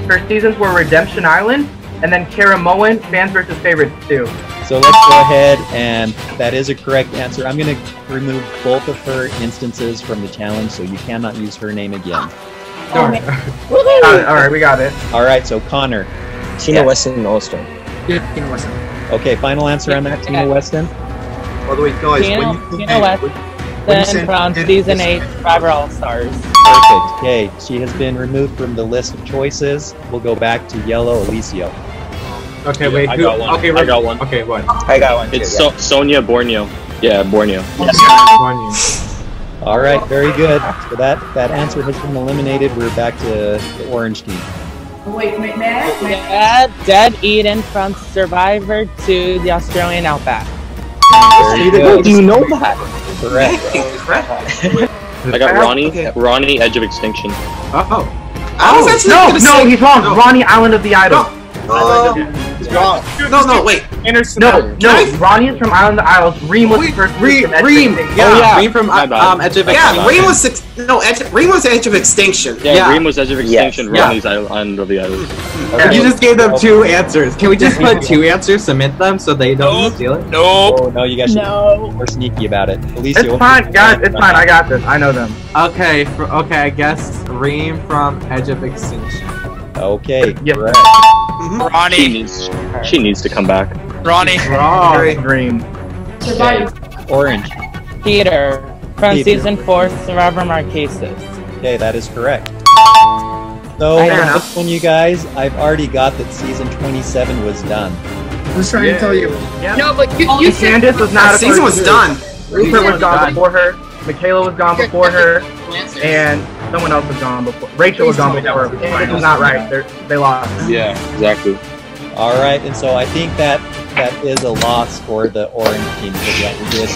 Her seasons were Redemption Island, and then Karamoan, fans versus favorites too. So let's go ahead, and that is a correct answer. I'm going to remove both of her instances from the challenge, so you cannot use her name again. All right, we got it. All right, so Connor. Tina Weston and Olstone. Yeah, Tina Weston. Okay, final answer on that, Tina Weston? By the way, guys, Tina Weston from Season 8 Survivor All-Stars. Perfect. Okay, she has been removed from the list of choices. We'll go back to yellow, Alicio. Okay, wait. I got one. Okay, I got one. Okay, what? I got one. It's Sonia Borneo. Yeah, Borneo. Borneo. All right, very good. So that answer has been eliminated. We're back to the orange team. Wait, may I? Dead Eden from Survivor to the Australian Outback. Very good. Do you know that? Correct. I got Ronnie, Edge of Extinction. Oh, no, he's wrong. Ronnie, Island of the Idols. He's wrong. No, wait. No, Ronnie is from Island of the Idols. Reem was the first. Reem, Reem from Edge of Extinction. Yeah, Reem was Edge of Extinction. Yeah, Reem was Edge of Extinction. Ronnie's Island of the Idols. You just gave them 2 answers. Can we just put 2 answers, submit them, so they don't steal it? Nope. Oh, no, you guys should be more sneaky about it. Alicia, It's fine, guys. It's fine. I got this. I know them. Okay, I guess Reem from Edge of Extinction. Okay, correct. Ronnie. She needs to come back. Ronnie. Green. Orange. Peter from Season 4 Survivor Marquesas. Okay, that is correct. So, this one, you guys, I've already got that season 27 was done. I was trying to tell you. Yeah. No, but you said Candace was not. Season was done. Rupert was gone before her. Michaela was gone before her, and someone else was gone before. Rachel was gone before her. Candace was not right. They lost. Yeah, exactly. All right, and so I think that is a loss for the orange team because we did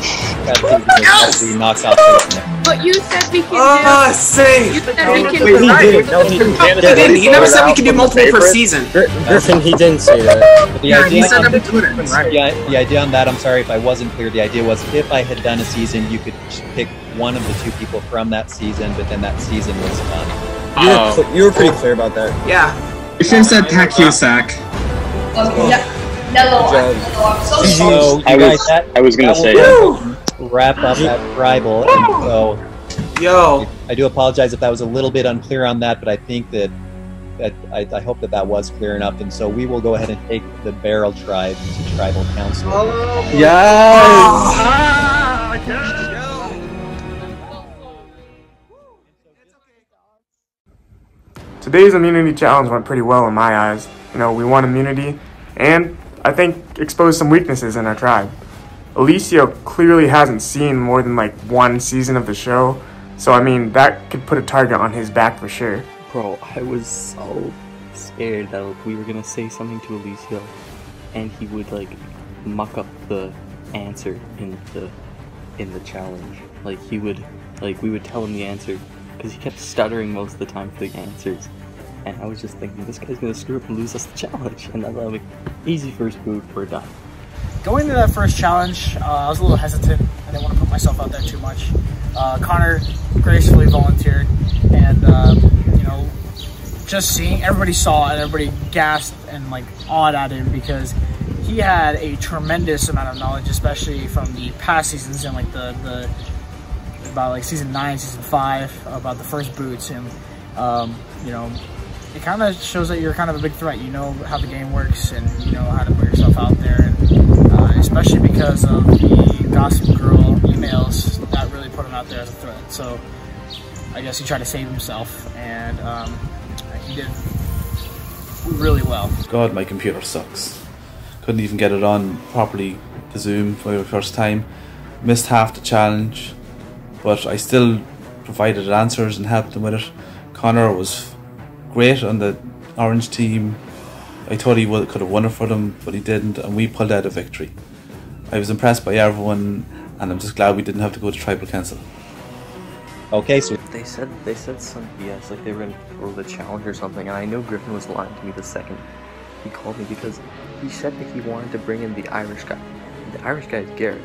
we knocked out. But you said we can You said we can He never said we can do multiple per season. Griffin, he didn't say that. The idea on that, I'm sorry if I wasn't clear. The idea was if I had done a season, you could pick one of the 2 people from that season, but then that season was done. You were pretty clear about that. Yeah. You should have said Pat Cusack. So I was gonna say that. Wrap up that tribal, and so I do apologize if that was a little bit unclear on that, but I think that I hope that was clear enough, and so we will go ahead and take the Barrel tribe to tribal council. Today's immunity challenge went pretty well in my eyes. You know, we won immunity, and I think exposed some weaknesses in our tribe. Alicia clearly hasn't seen more than like 1 season of the show, so I mean, that could put a target on his back for sure. Bro, I was so scared that we were gonna say something to Alicia, and he would like muck up the answer in the challenge. Like we would tell him the answer, because he kept stuttering most of the time for the answers. And I was just thinking, this guy's gonna screw up and lose us the challenge. And that's like, easy first boot, we're done. Going into that first challenge, I was a little hesitant. I didn't want to put myself out there too much. Connor gracefully volunteered, and you know, just seeing everybody saw it, everybody gasped and like awed at him because he had a tremendous amount of knowledge, especially from the past seasons and like the about like season 9, season 5, about the first boots, and you know, it kind of shows that you're kind of a big threat. You know how the game works, and you know how to put yourself out there, and especially because of the Gossip Girl emails that really put him out there as a threat. So I guess he tried to save himself, and he did really well. God, my computer sucks. Couldn't even get it on properly, the Zoom, for the first time. Missed half the challenge, but I still provided answers and helped them with it. Connor was great on the orange team. I thought he could have won it for them, but he didn't, and we pulled out a victory. I was impressed by everyone, and I'm just glad we didn't have to go to tribal council. Okay, so they said some BS, like they were gonna throw the challenge or something, and I know Griffin was lying to me the second he called me, because he said that he wanted to bring in the Irish guy. The Irish guy is Garrett.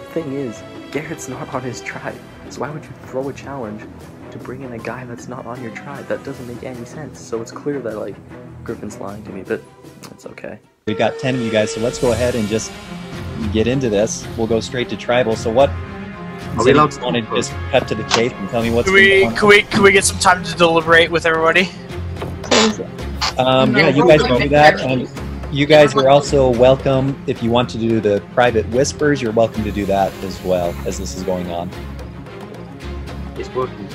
The thing is, Garrett's not on his tribe, so why would you throw a challenge to bring in a guy that's not on your tribe? That doesn't make any sense. So it's clear that like Griffin's lying to me, but it's okay. We've got 10 of you guys, so let's go ahead and just get into this. We'll go straight to tribal. So what? Does anyone want to just cut to the chase and tell me what's going on? Can we get some time to deliberate with everybody? Yeah, you guys can do that, and you guys are also welcome. If you want to do the private whispers, you're welcome to do that as well as this is going on. It's working.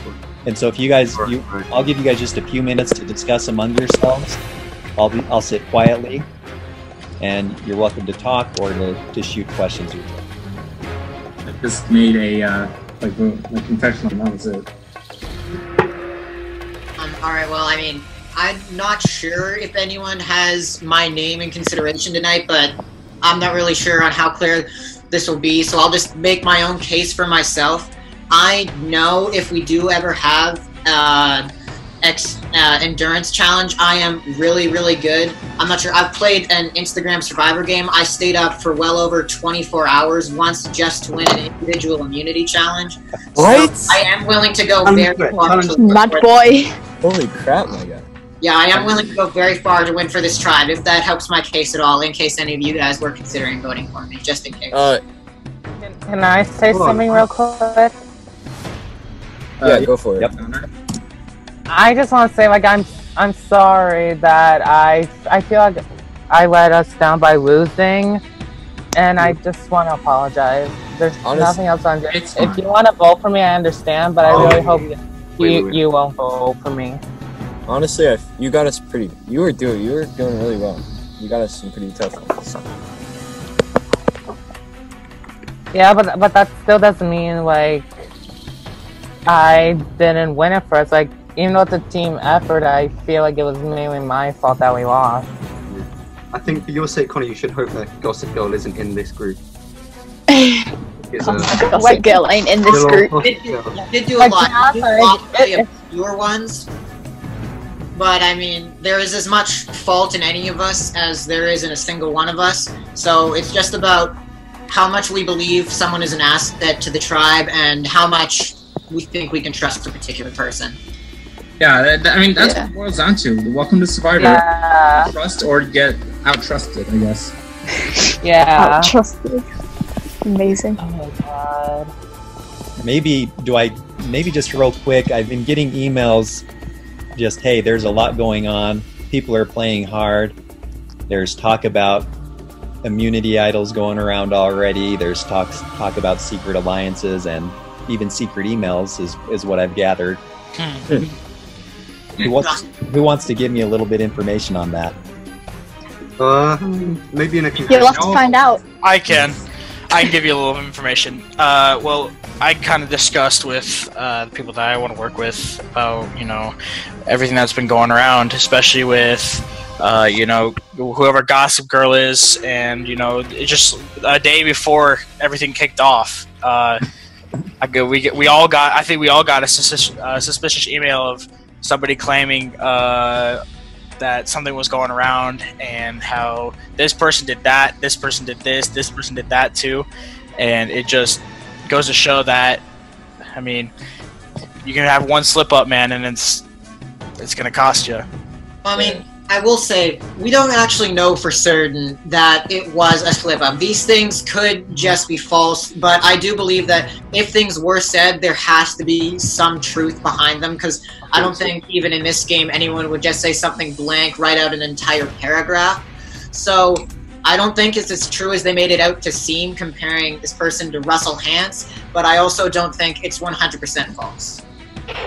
And so if you guys, I'll give you guys just a few minutes to discuss among yourselves. I'll sit quietly, and you're welcome to talk or to shoot questions. I just made a like my confessional, and that was it. Alright, well, I mean, I'm not sure if anyone has my name in consideration tonight, but I'm not really sure on how clear this will be, so I'll just make my own case for myself. I know if we do ever have endurance challenge, I am really, really good. I'm not sure. I've played an Instagram survivor game. I stayed up for well over 24 hours once just to win an individual immunity challenge. What? So I am willing to go very far. Mad boy. Holy crap, my guy. Yeah, I am willing to go very far to win for this tribe, if that helps my case at all, in case any of you guys were considering voting for me, just in case. Can I say something real quick? Yeah, go for it. Yep. I just want to say, like, I'm sorry that I feel like I let us down by losing, and I just want to apologize. There's nothing else on this. If you want to vote for me, I understand, but I really hope you won't vote for me. Honestly, you got us pretty. You were doing really well. You got us some pretty tough ones. Yeah, but that still doesn't mean like I didn't win it first. Like, even though it's a team effort, I feel like it was mainly my fault that we lost. I think for your sake, Connor, you should hope that Gossip Girl isn't in this group. Gossip Girl ain't in this group. You did do a lot. You did a lot of obscure ones. But, I mean, there is as much fault in any of us as there is in a single one of us. So it's just about how much we believe someone is an asset to the tribe and how much we think we can trust a particular person. Yeah, I mean, that's what it boils down to. Welcome to Survivor. Yeah. Trust or get out-trusted, I guess. Yeah. Out-trusted. Amazing. Oh my god. Maybe just real quick, I've been getting emails just, hey, there's a lot going on. People are playing hard. There's talk about immunity idols going around already. There's talk about secret alliances and even secret emails is what I've gathered. Who wants to give me a little bit information on that? Maybe in a You'll have to find out. I can give you a little information. Well, I kind of discussed with the people that I want to work with about, you know, everything that's been going around, especially with, you know, whoever Gossip Girl is, and, you know, just a day before everything kicked off, I think we all got a suspicious email of somebody claiming that something was going around and how this person did that, this person did this person did that too, and it just goes to show that, I mean, you can have one slip up, man, and it's gonna cost you. I mean, I will say, we don't actually know for certain that it was a slip-up. These things could just be false, but I do believe that if things were said, there has to be some truth behind them, because I don't think even in this game anyone would just say something blank, write out an entire paragraph. So I don't think it's as true as they made it out to seem comparing this person to Russell Hantz, but I also don't think it's 100% false.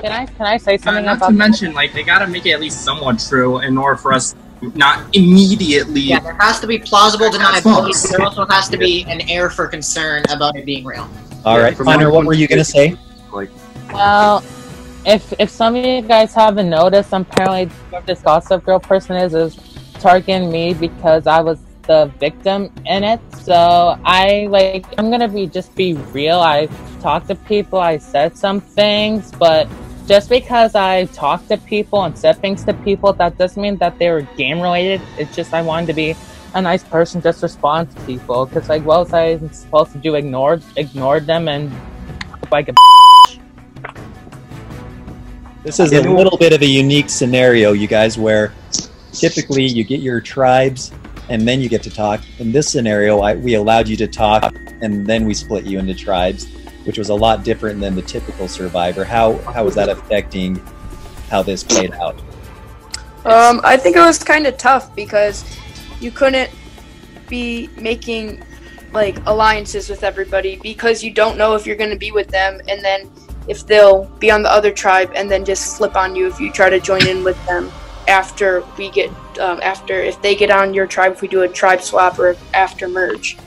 Can I say something not about to mention, like, they gotta make it at least somewhat true in order for us not immediately... Yeah, there has to be plausible deniability, there also has to be an air for concern about it being real. Alright, Connor, what were you gonna say? Well, if some of you guys haven't noticed, apparently what this Gossip Girl person is targeting me because I was the victim in it. So I'm gonna be real. I talked to people, I said some things, but just because I talked to people and said things to people, that doesn't mean that they were game related. It's just I wanted to be a nice person, just respond to people, because like, what was I supposed to do? Ignored them and like a This is a little bit of a unique scenario, you guys, where typically you get your tribes and then you get to talk. In this scenario, we allowed you to talk and then we split you into tribes, which was a lot different than the typical Survivor. How was that affecting how this played out? I think it was kind of tough because you couldn't be making like alliances with everybody because you don't know if you're going to be with them, and then if they'll be on the other tribe and then just flip on you if you try to join in with them after we get if they get on your tribe, if we do a tribe swap or after merge.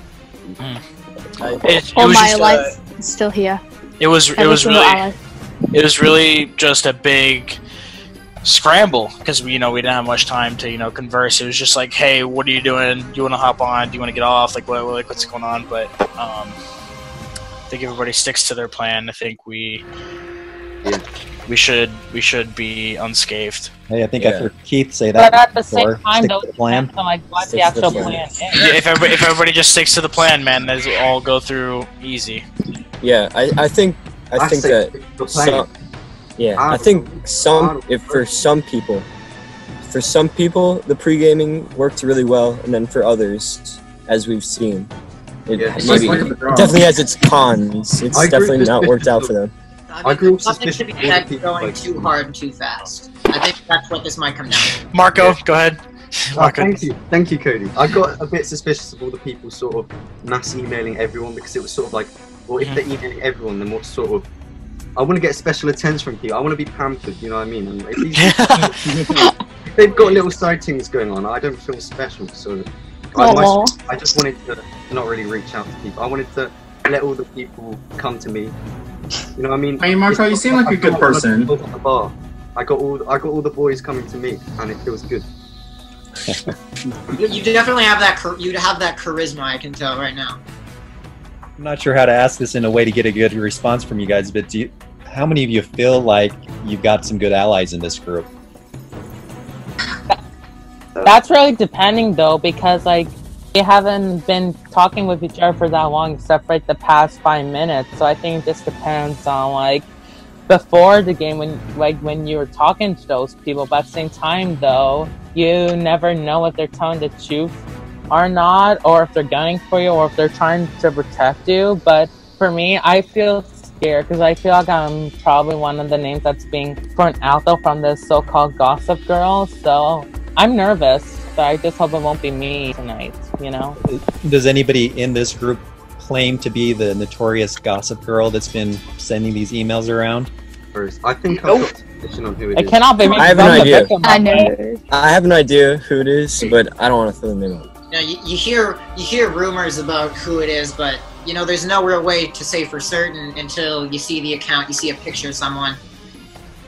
All my life is still here. It was really just a big scramble because we didn't have much time to converse. It was just like, hey, what are you doing? Do you want to hop on? Do you want to get off? Like what's going on? But I think everybody sticks to their plan. I think we should be unscathed. Hey, I think I heard Keith say that. But at the same time, though, plan. Like what the actual plan is. Yeah, if everybody just sticks to the plan, man, those will all go through easy. Yeah, I think that for some people, the pre-gaming worked really well, and then for others, as we've seen, it definitely has its cons. It's definitely not worked out for them. I grew nothing to be said going too hard and too fast. I think that's what this might come down to. Marco, go ahead. Thank you, Cody. I got a bit suspicious of all the people sort of mass emailing everyone because it was sort of like, well, if they're emailing everyone, then what sort of? I want to get special attention from people. I want to be pampered. You know what I mean? And if they've got little side things going on, I don't feel special. So I just wanted to not really reach out to people. I wanted to let all the people come to me. You know what I mean? Hey Marco, you seem like a good person. At the bar. I got all the boys coming to me, and it feels good. You definitely have that. You have that charisma. I can tell right now. I'm not sure how to ask this in a way to get a good response from you guys, but how many of you feel like you've got some good allies in this group? That's really depending, though, because like we haven't been talking with each other for that long, except for like the past 5 minutes. So I think this depends on like before the game when you were talking to those people. But at the same time, though, you never know if they're telling the truth or not, or if they're gunning for you, or if they're trying to protect you. But for me, I feel scared because I feel like I'm probably one of the names that's being thrown out though from this so-called gossip girl. So I'm nervous, but I just hope it won't be me tonight. Does anybody in this group claim to be the notorious gossip girl that's been sending these emails around? I think I've got suspicion on who it is. It cannot be me. I have an idea. I know. I have an idea who it is, but I don't want to throw the name out. You hear rumors about who it is, but there's no real way to say for certain until you see the account, you see a picture of someone.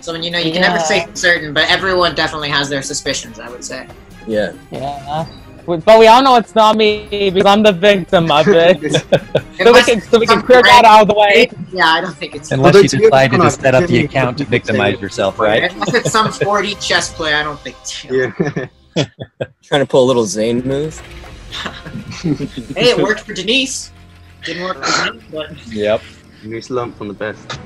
So you can never say for certain, but everyone definitely has their suspicions, I would say. Yeah. But we all know it's not me because I'm the victim of it. so we can clear that out of the way. Yeah, I don't think it's. Unless you decide to just set up the account to victimize yourself, right? Unless it's some 4D chess play, I don't think. Trying to pull a little Zane move. Hey, it worked for Denise. Didn't work for me, but. Yep. Denise lumped on the best.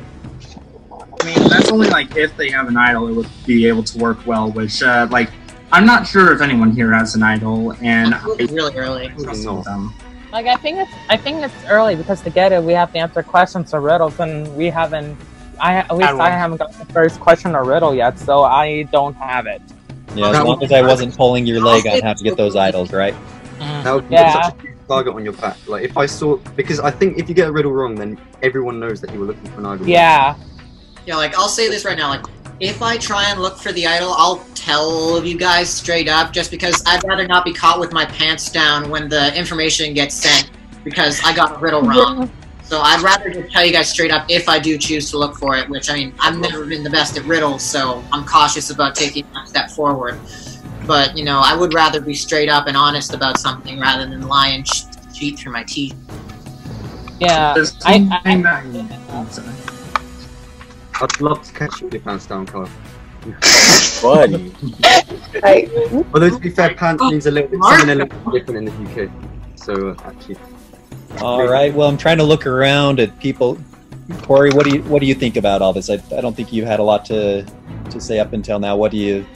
I mean, that's only like if they have an idol, it would be able to work well. Which, I'm not sure if anyone here has an idol, and really early. Like I think it's early because to get it, we have to answer questions or riddles, and we haven't. I haven't got the first question or riddle yet, so I don't have it. Yeah, as long as I wasn't pulling your leg, I'd have to get those idols, right? That would be such a huge target on your back. Like if I saw, because I think if you get a riddle wrong, then everyone knows that you were looking for an idol. Yeah. Yeah, like I'll say this right now, like if I try and look for the idol, I'll tell you guys straight up, just because I'd rather not be caught with my pants down when the information gets sent because I got a riddle wrong. So I'd rather just tell you guys straight up if I do choose to look for it, which I mean, I've never been the best at riddles, so I'm cautious about taking that step forward. But, I would rather be straight up and honest about something rather than lie and cheat through my teeth. Yeah, I'd love to catch you with your pants down, Carl. Buddy. Although to be fair, pants means something a little bit different in the UK. So actually. All right. Well, I'm trying to look around at people. Corey, what do you think about all this? I don't think you had a lot to say up until now. What do you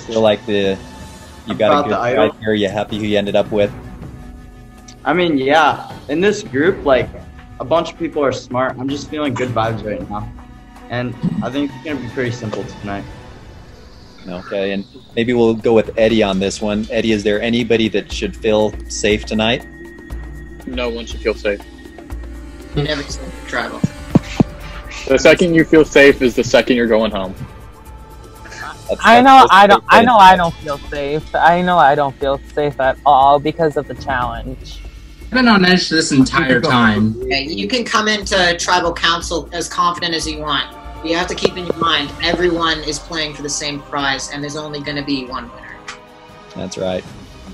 feel like you got a good guy here? Are you happy who you ended up with? I mean, yeah. In this group, like a bunch of people are smart. I'm just feeling good vibes right now. And I think it's going to be pretty simple tonight. Okay, and maybe we'll go with Eddie on this one. Eddie, is there anybody that should feel safe tonight? No one should feel safe. Never travel. The second you feel safe is the second you're going home. I know I don't feel safe. I know I don't feel safe at all because of the challenge. been on edge this entire time. Okay, you can come into tribal council as confident as you want. You have to keep in your mind, everyone is playing for the same prize, and there's only going to be one winner. That's right.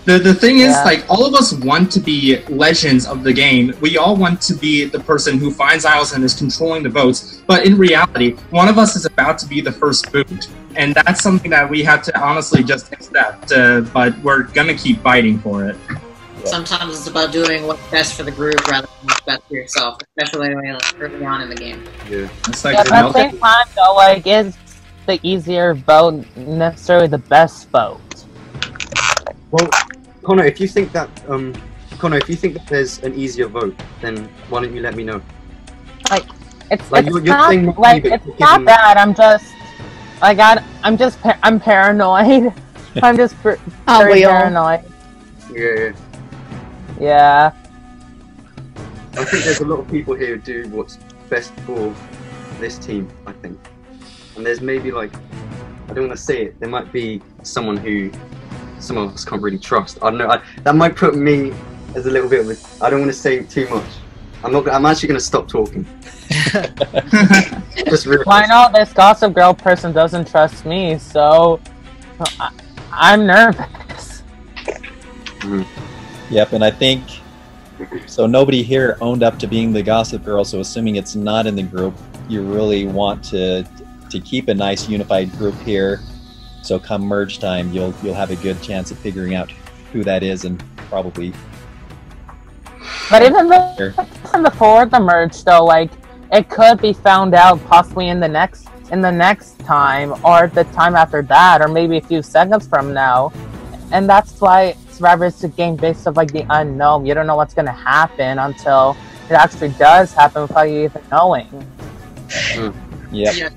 The thing is, like, all of us want to be legends of the game. We all want to be the person who finds idols and is controlling the votes. But in reality, one of us is about to be the first boot. And that's something that we have to honestly just accept. But we're going to keep fighting for it. Sometimes it's about doing what's best for the group rather than what's best for yourself, especially early on in the game. Yeah. It's like at the same time, though, like, is the easier vote necessarily the best vote? Well, Connor, if you think that there's an easier vote, then why don't you let me know? Like, it's Like, it's you're not saying like but it's you're not giving- bad. I'm paranoid. I'm just very paranoid. Yeah. Yeah. I think there's a lot of people here who do what's best for this team, I think. And there's maybe, like, I don't want to say it, there might be someone who some of us can't really trust. I don't know, that might put me as a little bit of a, I don't want to say too much. I'm actually going to stop talking. Just Well, I know this Gossip Girl person doesn't trust me, so I'm nervous. Yep, and I think so. Nobody here owned up to being the Gossip Girl, so assuming it's not in the group, you really want to keep a nice unified group here. So come merge time, you'll have a good chance of figuring out who that is, and probably. But even before the merge, though, like, it could be found out possibly in the next time, or the time after that, or maybe a few seconds from now, and that's why Survivor is a game based off like the unknown. You don't know what's gonna happen until it actually does happen without you even knowing. Yeah.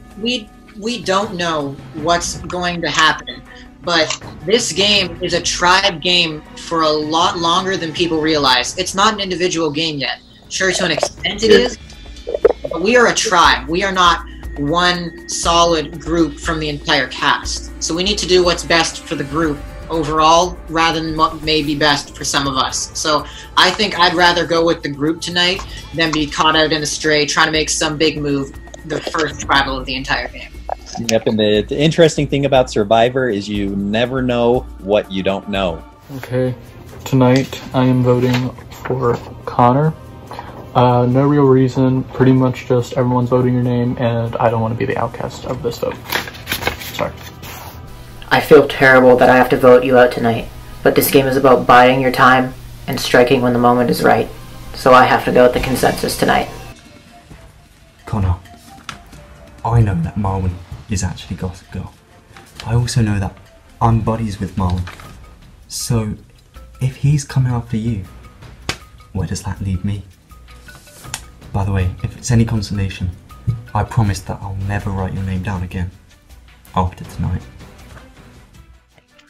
We don't know what's going to happen, but this game is a tribe game for a lot longer than people realize. It's not an individual game yet. Sure, to an extent it is, but we are a tribe. We are not one solid group from the entire cast. So we need to do what's best for the group overall rather than what may be best for some of us. So I think I'd rather go with the group tonight than be caught out in a stray trying to make some big move the first tribal of the entire game. Yep, and the interesting thing about Survivor is you never know what you don't know. Okay, tonight I am voting for Connor. No real reason, pretty much just everyone's voting your name, and I don't want to be the outcast of this vote. Sorry. I feel terrible that I have to vote you out tonight, but this game is about biding your time and striking when the moment is right, so I have to go with the consensus tonight. Connor, I know that Marwin is actually Gossip Girl. I also know that I'm buddies with Marwin. So, if he's coming after you, where does that leave me? By the way, if it's any consolation, I promise that I'll never write your name down again after tonight.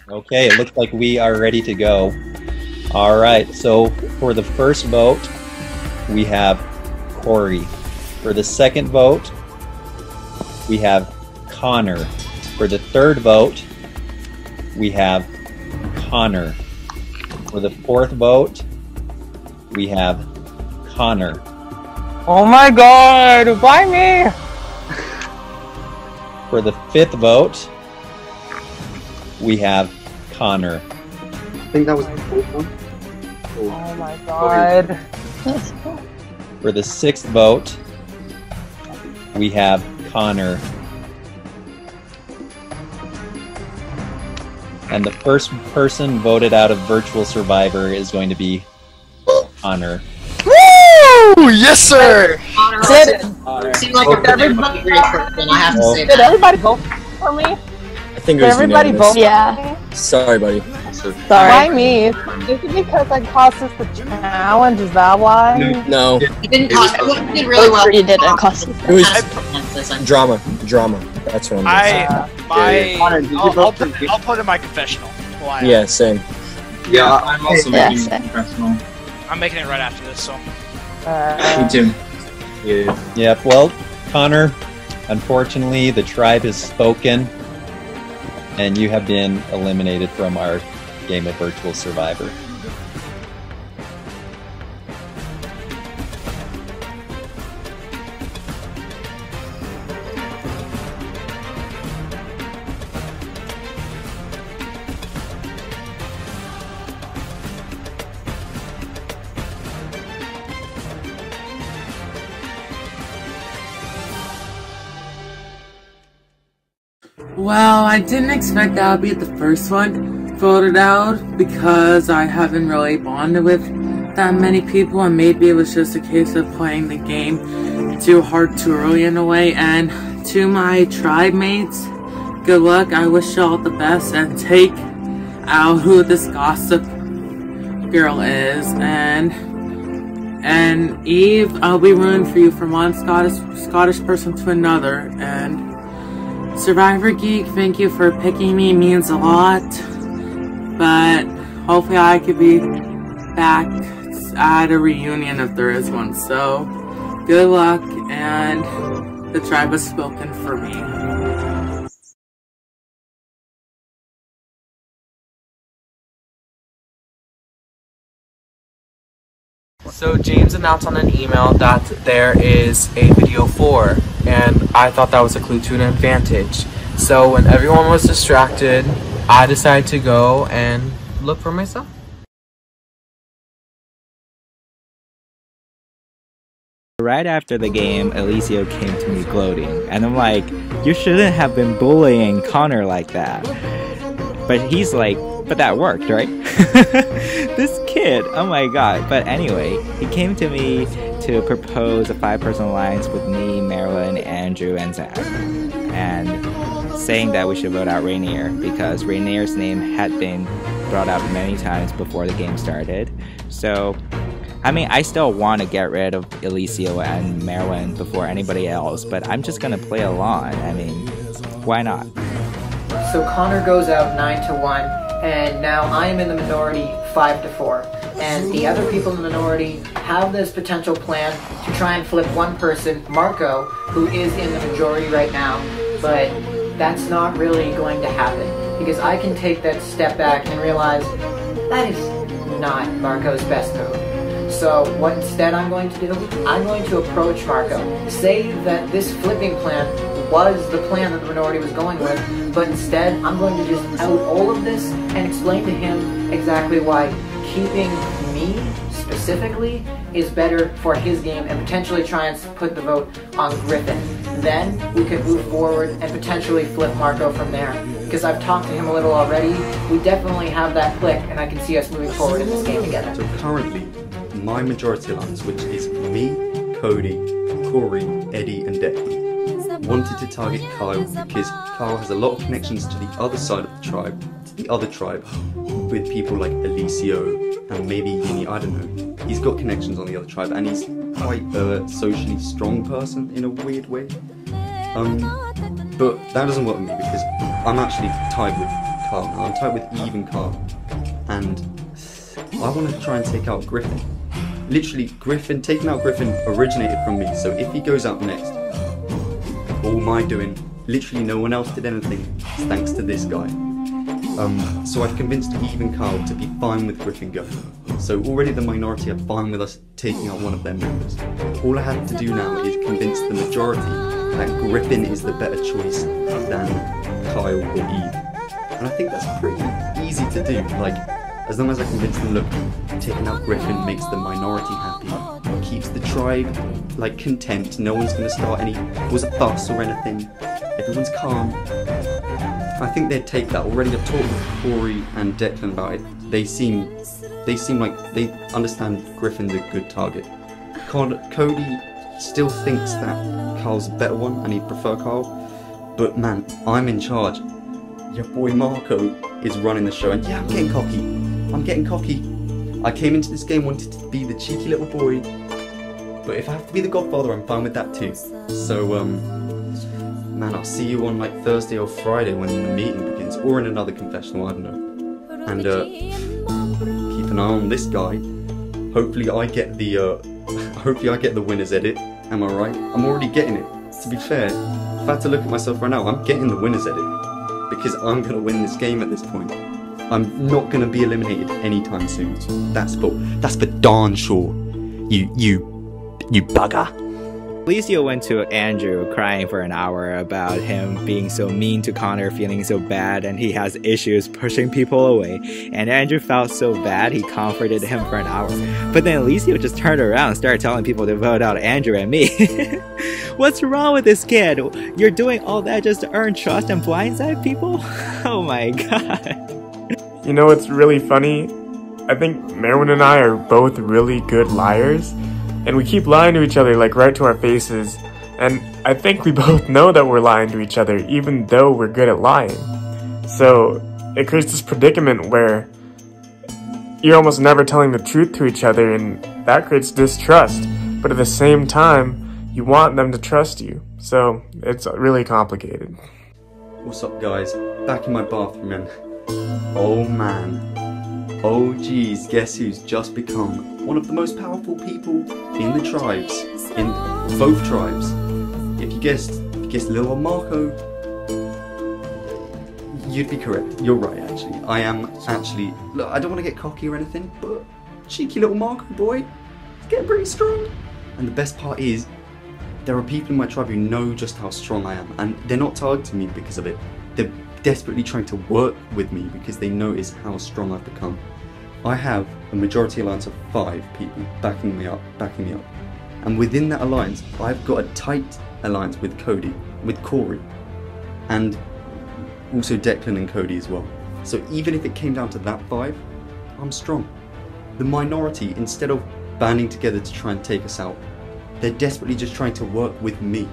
Okay, it looks like we are ready to go. All right, so for the first vote, we have Corey. For the second vote, we have Connor. For the third vote, we have Connor. For the fourth vote, we have Connor. Oh my god, why me? For the fifth vote, we have Connor. I think that was the fourth one. Oh my god. For the sixth vote, we have Connor. And the first person voted out of Virtual Survivor is going to be Connor. Woo! Yes, sir! Seemed like a very great person, I have to say Did that. everybody vote for me? I think it Did was everybody unanimous. vote? Yeah. Sorry, buddy. Why me? Is it because I cost us the challenge? Is that why? No. You didn't cost. You did really well. You didn't cost us. It was drama. That's what I'm I'll put in my confessional. Yeah, same. Yeah, I'm also Yeah, making same. it professional. I'm making it right after this, so. Me too. Yeah. Yep. Well, Connor, unfortunately, the tribe has spoken, and you have been eliminated from our game of Virtual Survivor. Well, I didn't expect that would be the first one voted out because I haven't really bonded with that many people, and maybe it was just a case of playing the game too hard too early in a way. And to my tribe mates, good luck. I wish you all the best, and take out who this gossip girl is. And Eve, I'll be rooting for you from one Scottish person to another. And Survivor Geek, thank you for picking me, means a lot. But hopefully I could be back at a reunion if there is one. So good luck, and the tribe has spoken for me. So James announced on an email that there is a video 4, and I thought that was a clue to an advantage. So when everyone was distracted, I decided to go and look for myself. Right after the game, Eliseo came to me gloating, and I'm like, you shouldn't have been bullying Connor like that. But he's like, but that worked, right? This kid, oh my god. But anyway, he came to me to propose a 5-person alliance with me, Marilyn, Andrew, and Zach. And saying that we should vote out Rainier, because Rainier's name had been brought up many times before the game started. So, I mean, I still want to get rid of Eliseo and Marilyn before anybody else, but I'm just gonna play along. I mean, why not? So Connor goes out 9-1, and now I am in the minority 5-4. And the other people in the minority have this potential plan to try and flip one person, Marco, who is in the majority right now, but that's not really going to happen, because I can take that step back and realize that is not Marco's best move. So what instead I'm going to do, I'm going to approach Marco, say that this flipping plan was the plan that the minority was going with, but instead I'm going to just out all of this and explain to him exactly why keeping me specifically is better for his game, and potentially try and put the vote on Griffin. Then we could move forward and potentially flip Marco from there, because I've talked to him a little already. We definitely have that click, and I can see us moving forward in this game together. So currently, my majority alliance, which is me, Cody, Corey, Eddie, and Declan, wanted to target Kyle because Kyle has a lot of connections to the other side of the other tribe, with people like Eliseo and maybe Yini, I don't know. He's got connections on the other tribe, and he's quite a socially strong person in a weird way. But that doesn't work with me because I'm actually tied with Kyle now. I'm tied with Eve and Kyle, and I want to try and take out Griffin. Literally, taking out Griffin originated from me, so if he goes out next, all my doing, literally no one else did anything, thanks to this guy. So I've convinced Eve and Carl to be fine with Griffin going. So already the minority are fine with us taking out one of their members. All I have to do now is convince the majority that Griffin is the better choice than Kyle or Eve. And I think that's pretty easy to do. Like, as long as I convince them, look, taking out Griffin makes the minority happy, keeps the tribe, like, content, no one's gonna start any fuss or anything, everyone's calm. I think they'd take that. Already I've talked with Corey and Declan about it. They seem like they understand Griffin's a good target. Cody still thinks that Carl's a better one and he'd prefer Carl, but man, I'm in charge. Your boy Marco is running the show, and yeah, I'm getting cocky. I came into this game wanting to be the cheeky little boy, but if I have to be the godfather, I'm fine with that too. So, man, I'll see you on like Thursday or Friday when the meeting begins, or in another confessional, I don't know. And keep an eye on this guy. Hopefully I get the winner's edit. Am I right? I'm already getting it. To be fair, if I had to look at myself right now, I'm getting the winner's edit, because I'm gonna win this game at this point. I'm not gonna be eliminated anytime soon. That's for darn sure. You bugger. Eliseo went to Andrew crying for an hour about him being so mean to Connor, feeling so bad, and he has issues pushing people away. And Andrew felt so bad, he comforted him for an hour. But then Eliseo just turned around and started telling people to vote out Andrew and me. What's wrong with this kid? You're doing all that just to earn trust and blindside people? Oh my god. You know what's really funny? I think Merwin and I are both really good liars, and we keep lying to each other like right to our faces, and I think we both know that we're lying to each other even though we're good at lying. So it creates this predicament where you're almost never telling the truth to each other, and that creates distrust, but at the same time you want them to trust you, so it's really complicated. What's up guys, back in my bathroom and oh man, oh geez, guess who's just become one of the most powerful people in the tribes, in both tribes. If you guessed little Marco, you'd be correct. You're right actually. I am actually, look, I don't want to get cocky or anything, but cheeky little Marco boy, it's getting pretty strong. And the best part is, there are people in my tribe who know just how strong I am, and they're not targeting me because of it. They're desperately trying to work with me because they notice how strong I've become. I have a majority alliance of 5 people backing me up. And within that alliance, I've got a tight alliance with Cody, with Corey, and also Declan and Cody as well. So even if it came down to that 5, I'm strong. The minority, instead of banding together to try and take us out, they're desperately just trying to work with me,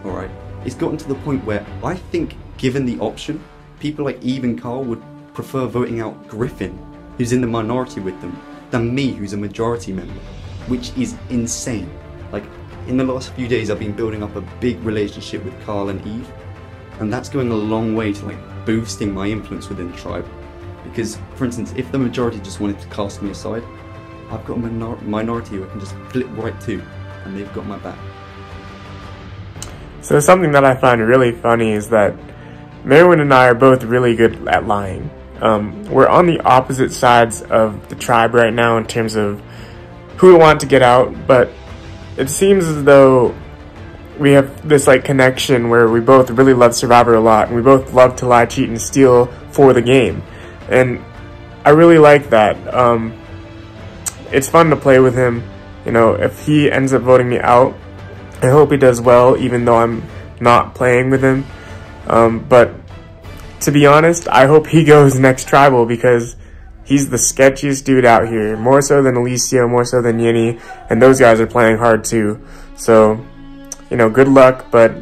alright? It's gotten to the point where I think, given the option, people like Eve and Carl would prefer voting out Griffin, who's in the minority with them, than me, who's a majority member, which is insane. Like, in the last few days I've been building up a big relationship with Carl and Eve, and that's going a long way to like boosting my influence within the tribe. Because, for instance, if the majority just wanted to cast me aside, I've got a minority who I can just flip right to, and they've got my back. So something that I find really funny is that Merwin and I are both really good at lying. We're on the opposite sides of the tribe right now in terms of who we want to get out, but it seems as though we have this like connection where we both really love Survivor a lot, and we both love to lie, cheat, and steal for the game. And I really like that. It's fun to play with him. You know, if he ends up voting me out, I hope he does well, even though I'm not playing with him. But to be honest, I hope he goes next tribal because he's the sketchiest dude out here. More so than Alicio, more so than Yinny, and those guys are playing hard too. So, you know, good luck, but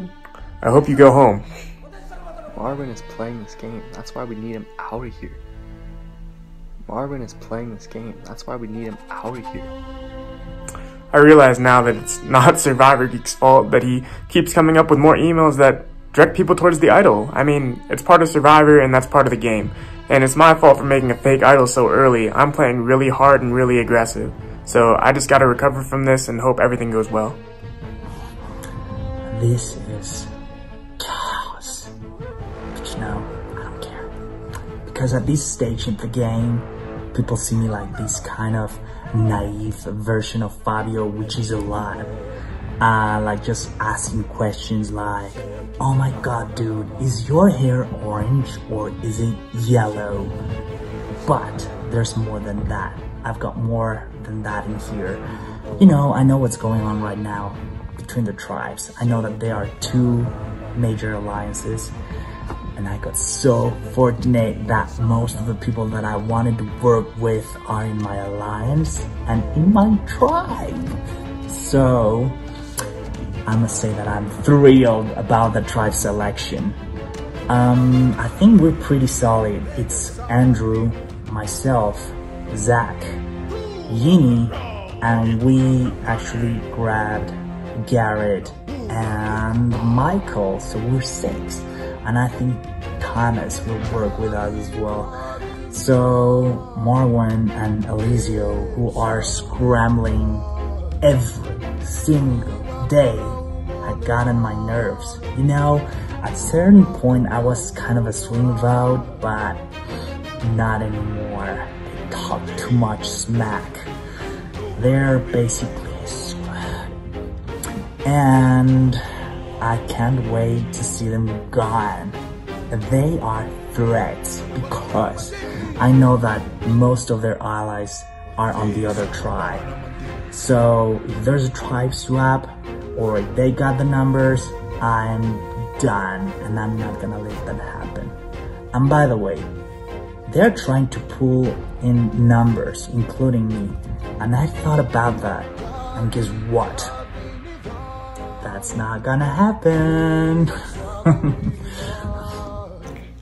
I hope you go home. Marvin is playing this game. That's why we need him out of here. Marvin is playing this game. That's why we need him out of here. I realize now that it's not Survivor Geek's fault that he keeps coming up with more emails that direct people towards the idol. I mean, it's part of Survivor and that's part of the game. And it's my fault for making a fake idol so early. I'm playing really hard and really aggressive. So I just gotta recover from this and hope everything goes well. This is chaos. But you know, I don't care. Because at this stage in the game, people see me like this kind of naive version of Fabio, which is a lot. Like just asking questions like, oh my god dude, is your hair orange or is it yellow? But there's more than that. I've got more than that in here. You know, I know what's going on right now between the tribes. I know that there are 2 major alliances, and I got so fortunate that most of the people that I wanted to work with are in my alliance and in my tribe. So I must say that I'm thrilled about the tribe selection. I think we're pretty solid. It's Andrew, myself, Zach, Yinny, and we actually grabbed Garrett and Michael, so we're 6. And I think Thomas will work with us as well. So Marwan and Alicio, who are scrambling every single day, had gotten my nerves. You know, at a certain point I was kind of a swing vote, but not anymore. They talk too much smack. They're basically a squad. And I can't wait to see them gone. They are threats because I know that most of their allies are on the other tribe. So if there's a tribe swap or they got the numbers, I'm done, and I'm not gonna let that happen. And by the way, they're trying to pull in numbers, including me, and I thought about that, and guess what? That's not gonna happen.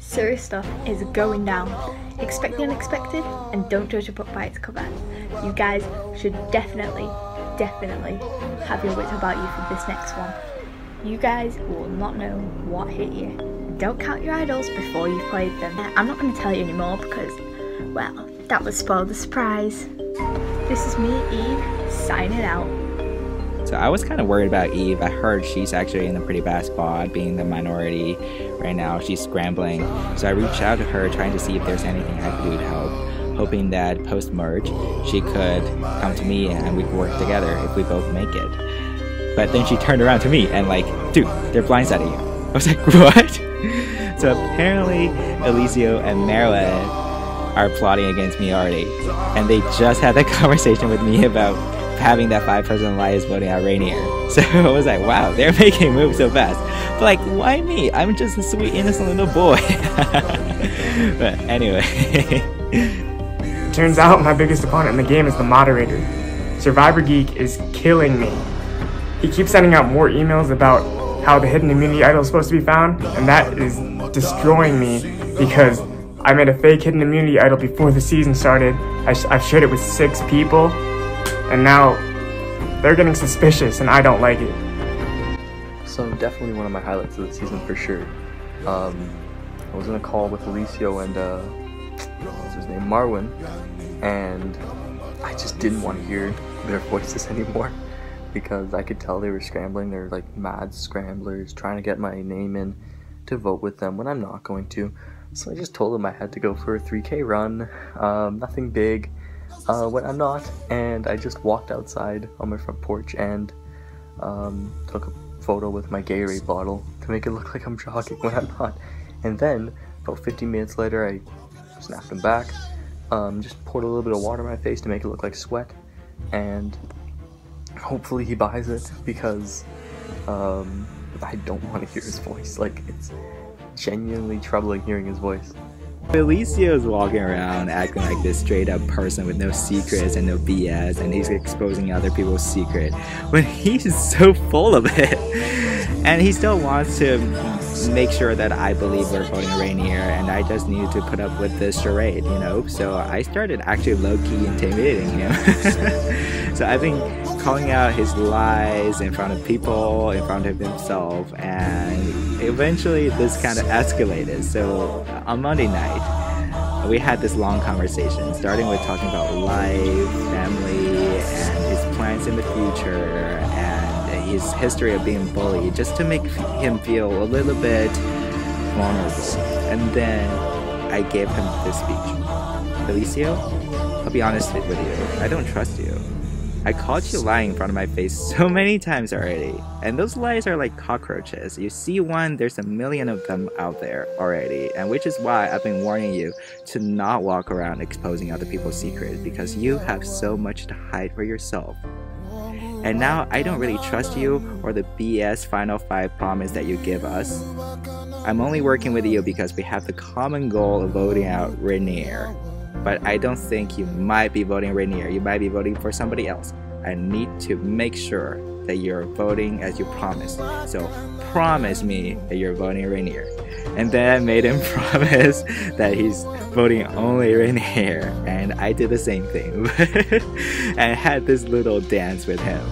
Serious stuff is going down. Expect the unexpected and don't judge a book by its cover. You guys should definitely have your wits about you for this next one. You guys will not know what hit you. Don't count your idols before you've played them. I'm not going to tell you anymore because, well, that would spoil the surprise. This is me, Eve, signing out. So I was kind of worried about Eve. I heard she's actually in a pretty bad spot, being the minority right now. She's scrambling. So I reached out to her, trying to see if there's anything I could do to help, hoping that post-merge she could come to me and we could work together if we both make it. But then she turned around to me and like, dude, they're blindsiding you. I was like, what? So apparently Alicio and Marilyn are plotting against me already. And they just had that conversation with me about having that 5-person alliance voting out Rainier. So I was like, wow, they're making moves so fast. But like, why me? I'm just a sweet, innocent little boy. But anyway. Turns out my biggest opponent in the game is the moderator. Survivor Geek is killing me. He keeps sending out more emails about how the hidden immunity idol is supposed to be found, and that is destroying me because I made a fake hidden immunity idol before the season started. I've shared it with 6 people, and now they're getting suspicious, and I don't like it. So definitely one of my highlights of the season for sure. I was in a call with Alicio and what's his name, Marwin, and I just didn't want to hear their voices anymore because I could tell they were scrambling. They're like mad scramblers trying to get my name in to vote with them when I'm not going to. So I just told them I had to go for a 3K run, nothing big. When I'm not, and I just walked outside on my front porch and took a photo with my Gatorade bottle to make it look like I'm jogging when I'm not. And then, about 15 minutes later, I snapped him back, just poured a little bit of water on my face to make it look like sweat, and hopefully he buys it because I don't want to hear his voice. Like, it's genuinely troubling hearing his voice. Alicio's walking around acting like this straight up person with no secrets and no BS, and he's exposing other people's secret when he's so full of it. And he still wants to make sure that I believe we're voting Rainier, and I just needed to put up with this charade, you know? So I started actually low-key intimidating him. So I've been calling out his lies in front of people, in front of himself, and eventually this kind of escalated. So on Monday night, we had this long conversation, starting with talking about life, family, and his plans in the future, and his history of being bullied, just to make him feel a little bit vulnerable. And then I gave him this speech. Alicio, I'll be honest with you, I don't trust you. I caught you lying in front of my face so many times already, and those lies are like cockroaches. You see one, there's a million of them out there already, and which is why I've been warning you to not walk around exposing other people's secrets, because you have so much to hide for yourself. And now I don't really trust you or the BS Final 5 promise that you give us. I'm only working with you because we have the common goal of voting out Rainier. But I don't think you might be voting Rainier. You might be voting for somebody else. I need to make sure that you're voting as you promised. So promise me that you're voting Rainier. And then I made him promise that he's voting only Rainier. And I did the same thing. And I had this little dance with him.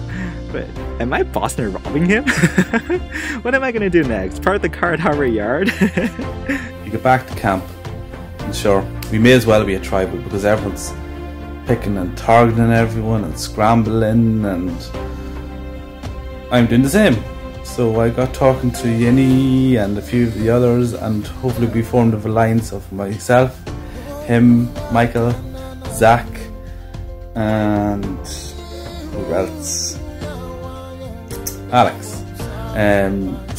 But am I Boston robbing him? What am I gonna do next? Park the car at Harbor Yard? You get back to camp. And sure, we may as well be a tribal because everyone's picking and targeting everyone and scrambling, and I'm doing the same. So I got talking to Yinny and a few of the others, and hopefully we formed an alliance of myself, him, Michael, Zach, and who else? Alex.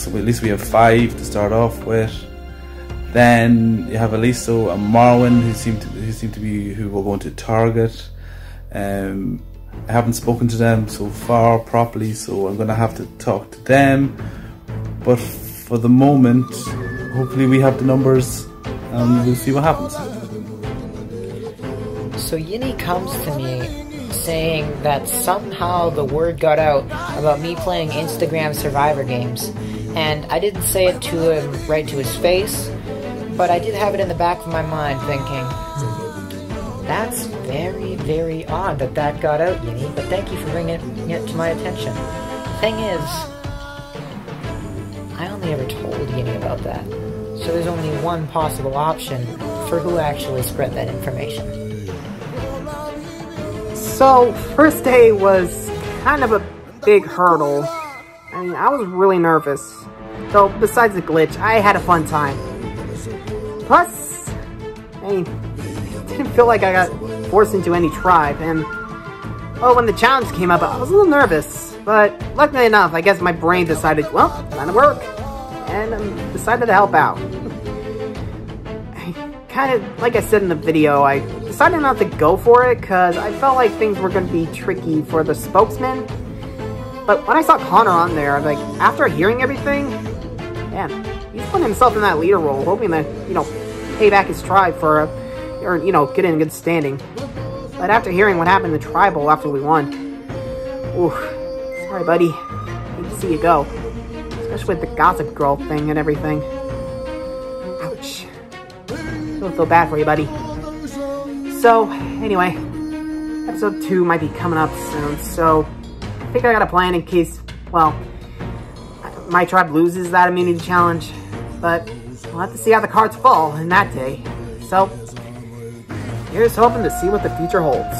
So at least we have 5 to start off with. Then you have Aliso and Marwin, who seem to be who we're going to target. I haven't spoken to them so far properly, so I'm gonna have to talk to them. But for the moment, hopefully we have the numbers and we'll see what happens. So Yinny comes to me saying that somehow the word got out about me playing Instagram survivor games, and I didn't say it to him right to his face, but I did have it in the back of my mind thinking, that's very, very odd that that got out, Yinny, but thank you for bringing it to my attention. Thing is, I only ever told Yinny about that, so there's only one possible option for who actually spread that information. So, first day was kind of a big hurdle. I mean, I was really nervous. Though, besides the glitch, I had a fun time. Plus, I didn't feel like I got forced into any tribe, and when the challenge came up, I was a little nervous. But, luckily enough, I guess my brain decided, well, time to work, and decided to help out. Kind of, like I said in the video, I decided not to go for it because I felt like things were going to be tricky for the spokesman. But when I saw Connor on there, like, after hearing everything, man, he's putting himself in that leader role, hoping to, pay back his tribe for, get in good standing. But after hearing what happened in the tribal after we won, ooh, sorry buddy, hate to see you go. Especially with the gossip girl thing and everything. Ouch. Don't feel bad for you, buddy. So, anyway, episode 2 might be coming up soon, so I think I got a plan in case, well, my tribe loses that immunity challenge, but we'll have to see how the cards fall in that day. So, here's hoping to see what the future holds.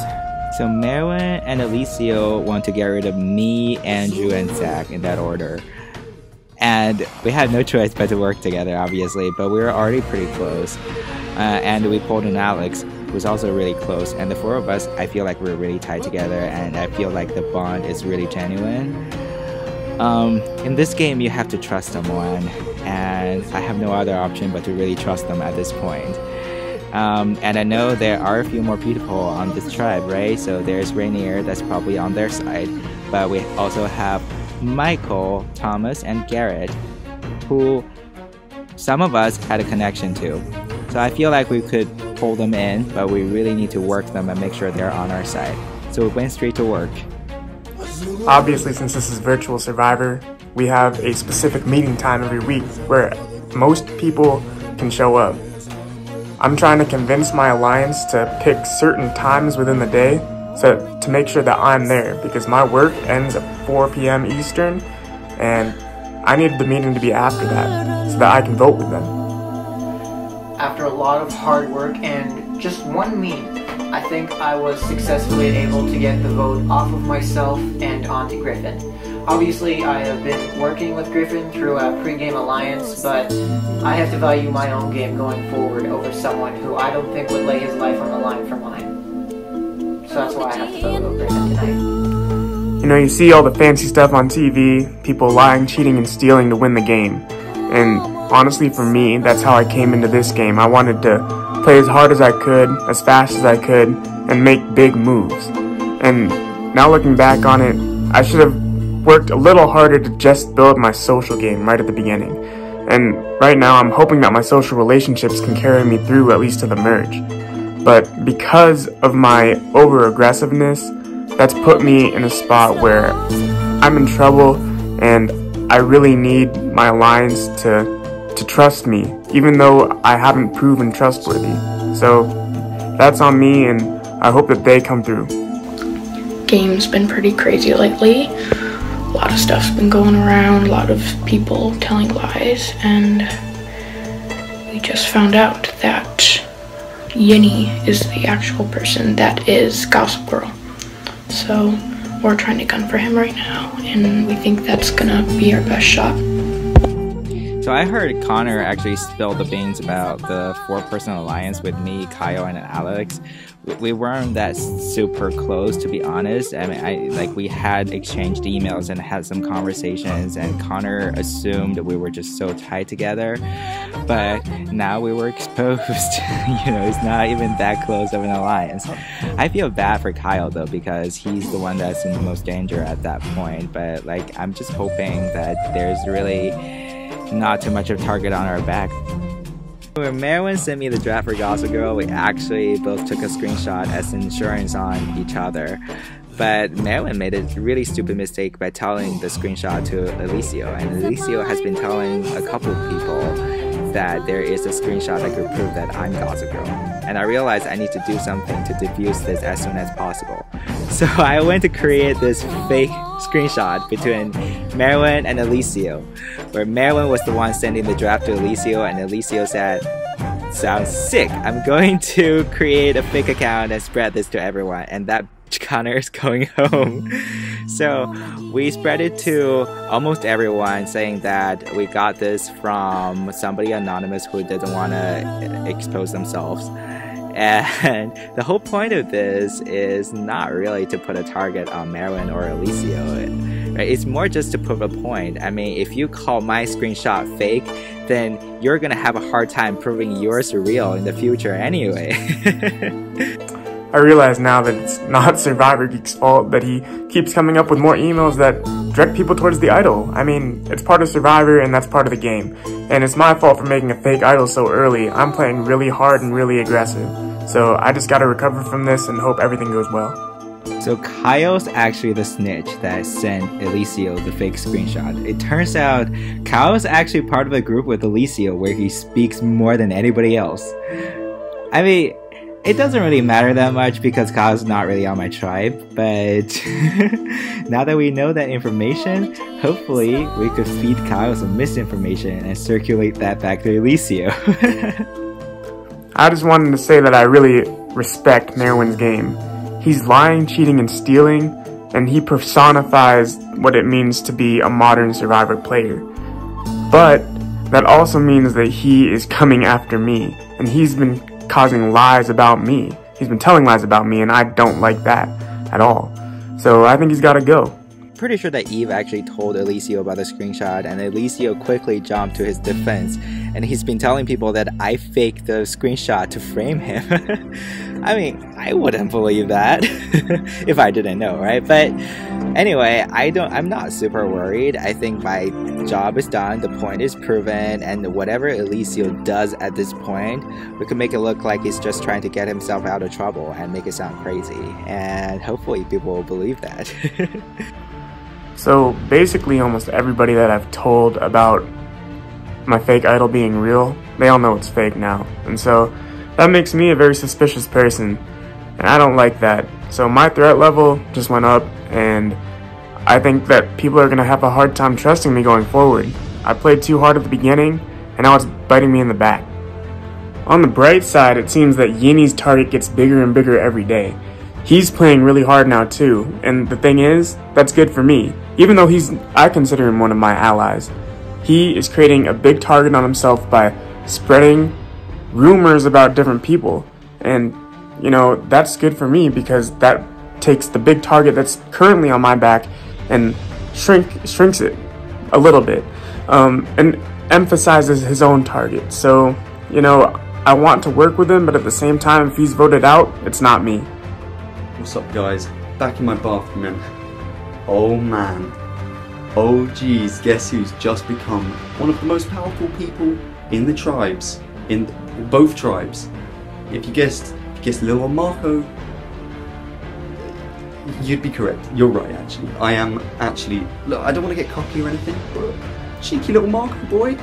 So Merwin and Alicio want to get rid of me, Andrew, and Zach in that order. And we had no choice but to work together, obviously, but we were already pretty close. And we pulled in Alex, who's also really close. And the four of us, I feel like we're really tied together, and I feel like the bond is really genuine. In this game, you have to trust someone, and I have no other option but to really trust them at this point. And I know there are a few more people on this tribe, right? So there's Rainier, that's probably on their side. But we also have Michael, Thomas, and Garrett, who some of us had a connection to. So I feel like we could pull them in, but we really need to work them and make sure they're on our side. So we went straight to work. Obviously, since this is Virtual Survivor, we have a specific meeting time every week where most people can show up. I'm trying to convince my alliance to pick certain times within the day to make sure that I'm there, because my work ends at 4 p.m. Eastern, and I need the meeting to be after that so that I can vote with them. After a lot of hard work and just one meeting, I think I was successfully able to get the vote off of myself and onto Griffin. Obviously, I have been working with Griffin through a pre-game alliance, but I have to value my own game going forward over someone who I don't think would lay his life on the line for mine. So that's why I have to vote with Griffin tonight. You see all the fancy stuff on TV, people lying, cheating, and stealing to win the game. And honestly, for me, that's how I came into this game. I wanted to play as hard as I could, as fast as I could, and make big moves. And now looking back on it, I should have worked a little harder to just build my social game right at the beginning. And right now, I'm hoping that my social relationships can carry me through at least to the merge. But because of my over-aggressiveness, that's put me in a spot where I'm in trouble, and I really need my alliance to trust me, even though I haven't proven trustworthy. So that's on me, and I hope that they come through. Game's been pretty crazy lately. A lot of stuff's been going around, a lot of people telling lies, and we just found out that Yinny is the actual person that is Gossip Girl. So we're trying to gun for him right now, and we think that's gonna be our best shot. So I heard Connor actually spilled the beans about the 4-person alliance with me, Kyle, and Alex. We weren't that super close, to be honest. I mean, we had exchanged emails and had some conversations, and Connor assumed we were just so tied together. But now we were exposed. It's not even that close of an alliance. I feel bad for Kyle though, because he's the one that's in the most danger at that point. But I'm just hoping that there's really not too much of a target on our back. When Merwin sent me the draft for Gossip Girl, we actually both took a screenshot as insurance on each other. But Merwin made a really stupid mistake by telling the screenshot to Alicio, and Alicio has been telling a couple of people that there is a screenshot that could prove that I'm Gossip Girl. And I realized I need to do something to defuse this as soon as possible. So I went to create this fake screenshot between Merwin and Alicio, where Merwin was the one sending the draft to Alicio, and Alicio said, "Sounds sick, I'm going to create a fake account and spread this to everyone," and that Connor is going home. So we spread it to almost everyone, saying that we got this from somebody anonymous who didn't want to expose themselves. And the whole point of this is not really to put a target on Merwin or Alicio. Right? It's more just to prove a point. I mean, if you call my screenshot fake, then you're gonna have a hard time proving yours real in the future anyway. I realize now that it's not Survivor Geek's fault that he keeps coming up with more emails that direct people towards the idol. I mean, it's part of Survivor and that's part of the game. And it's my fault for making a fake idol so early. I'm playing really hard and really aggressive. So I just gotta recover from this and hope everything goes well. So Kyle's actually the snitch that sent Alicio the fake screenshot. It turns out Kyle's actually part of a group with Alicio where he speaks more than anybody else. I mean, it doesn't really matter that much because Kyle's not really on my tribe, but now that we know that information, hopefully we could feed Kyle some misinformation and circulate that back to Alicio. I just wanted to say that I really respect Merwin's game. He's lying, cheating, and stealing, and he personifies what it means to be a modern Survivor player. But that also means that he is coming after me, and he's been causing lies about me. He's been telling lies about me, and I don't like that at all. So I think he's gotta go. Pretty sure that Eve actually told Alicio about the screenshot, and Alicio quickly jumped to his defense, and he's been telling people that I faked the screenshot to frame him. I mean, I wouldn't believe that if I didn't know, right? But anyway, I'm not super worried. I think my job is done, the point is proven, and whatever Alicio does at this point, we can make it look like he's just trying to get himself out of trouble and make it sound crazy, and hopefully people will believe that. So basically almost everybody that I've told about my fake idol being real, they all know it's fake now. And so that makes me a very suspicious person, and I don't like that. So my threat level just went up, and I think that people are going to have a hard time trusting me going forward. I played too hard at the beginning, and now it's biting me in the back. On the bright side, it seems that Yinny's target gets bigger and bigger every day. He's playing really hard now too, and the thing is, that's good for me. Even though I consider him one of my allies. He is creating a big target on himself by spreading rumors about different people. And, you know, that's good for me because that takes the big target that's currently on my back and shrinks it a little bit. And emphasizes his own target. So, you know, I want to work with him, but at the same time, if he's voted out, it's not me. What's up, guys? Back in my bathroom and oh man, oh geez, guess who's just become one of the most powerful people in the tribes, in both tribes. If you guessed little Marco, you'd be correct. You're right, actually. I am actually, look, I don't want to get cocky or anything, but cheeky little Marco boy,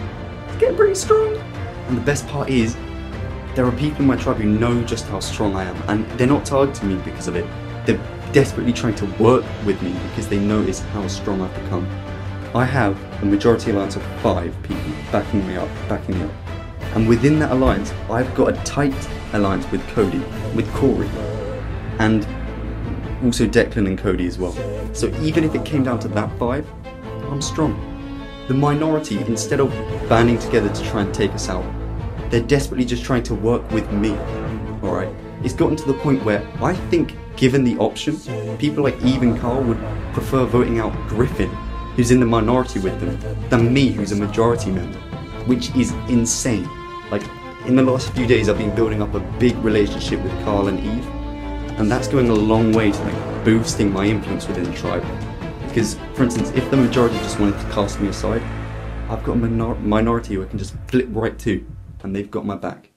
it's getting pretty strong. And the best part is, there are people in my tribe who know just how strong I am, and they're not targeting me because of it. They're desperately trying to work with me because they notice how strong I've become. I have a majority alliance of 5 people backing me up. And within that alliance, I've got a tight alliance with Cody, with Corey, and also Declan and Cody as well. So even if it came down to that 5, I'm strong. the minority, instead of banding together to try and take us out, they're desperately just trying to work with me, alright? It's gotten to the point where I think, given the option, people like Eve and Carl would prefer voting out Griffin, who's in the minority with them, than me, who's a majority member, which is insane. Like, in the last few days I've been building up a big relationship with Carl and Eve, and that's going a long way to like boosting my influence within the tribe. Because, for instance, if the majority just wanted to cast me aside, I've got a minority who I can just flip right to, and they've got my back.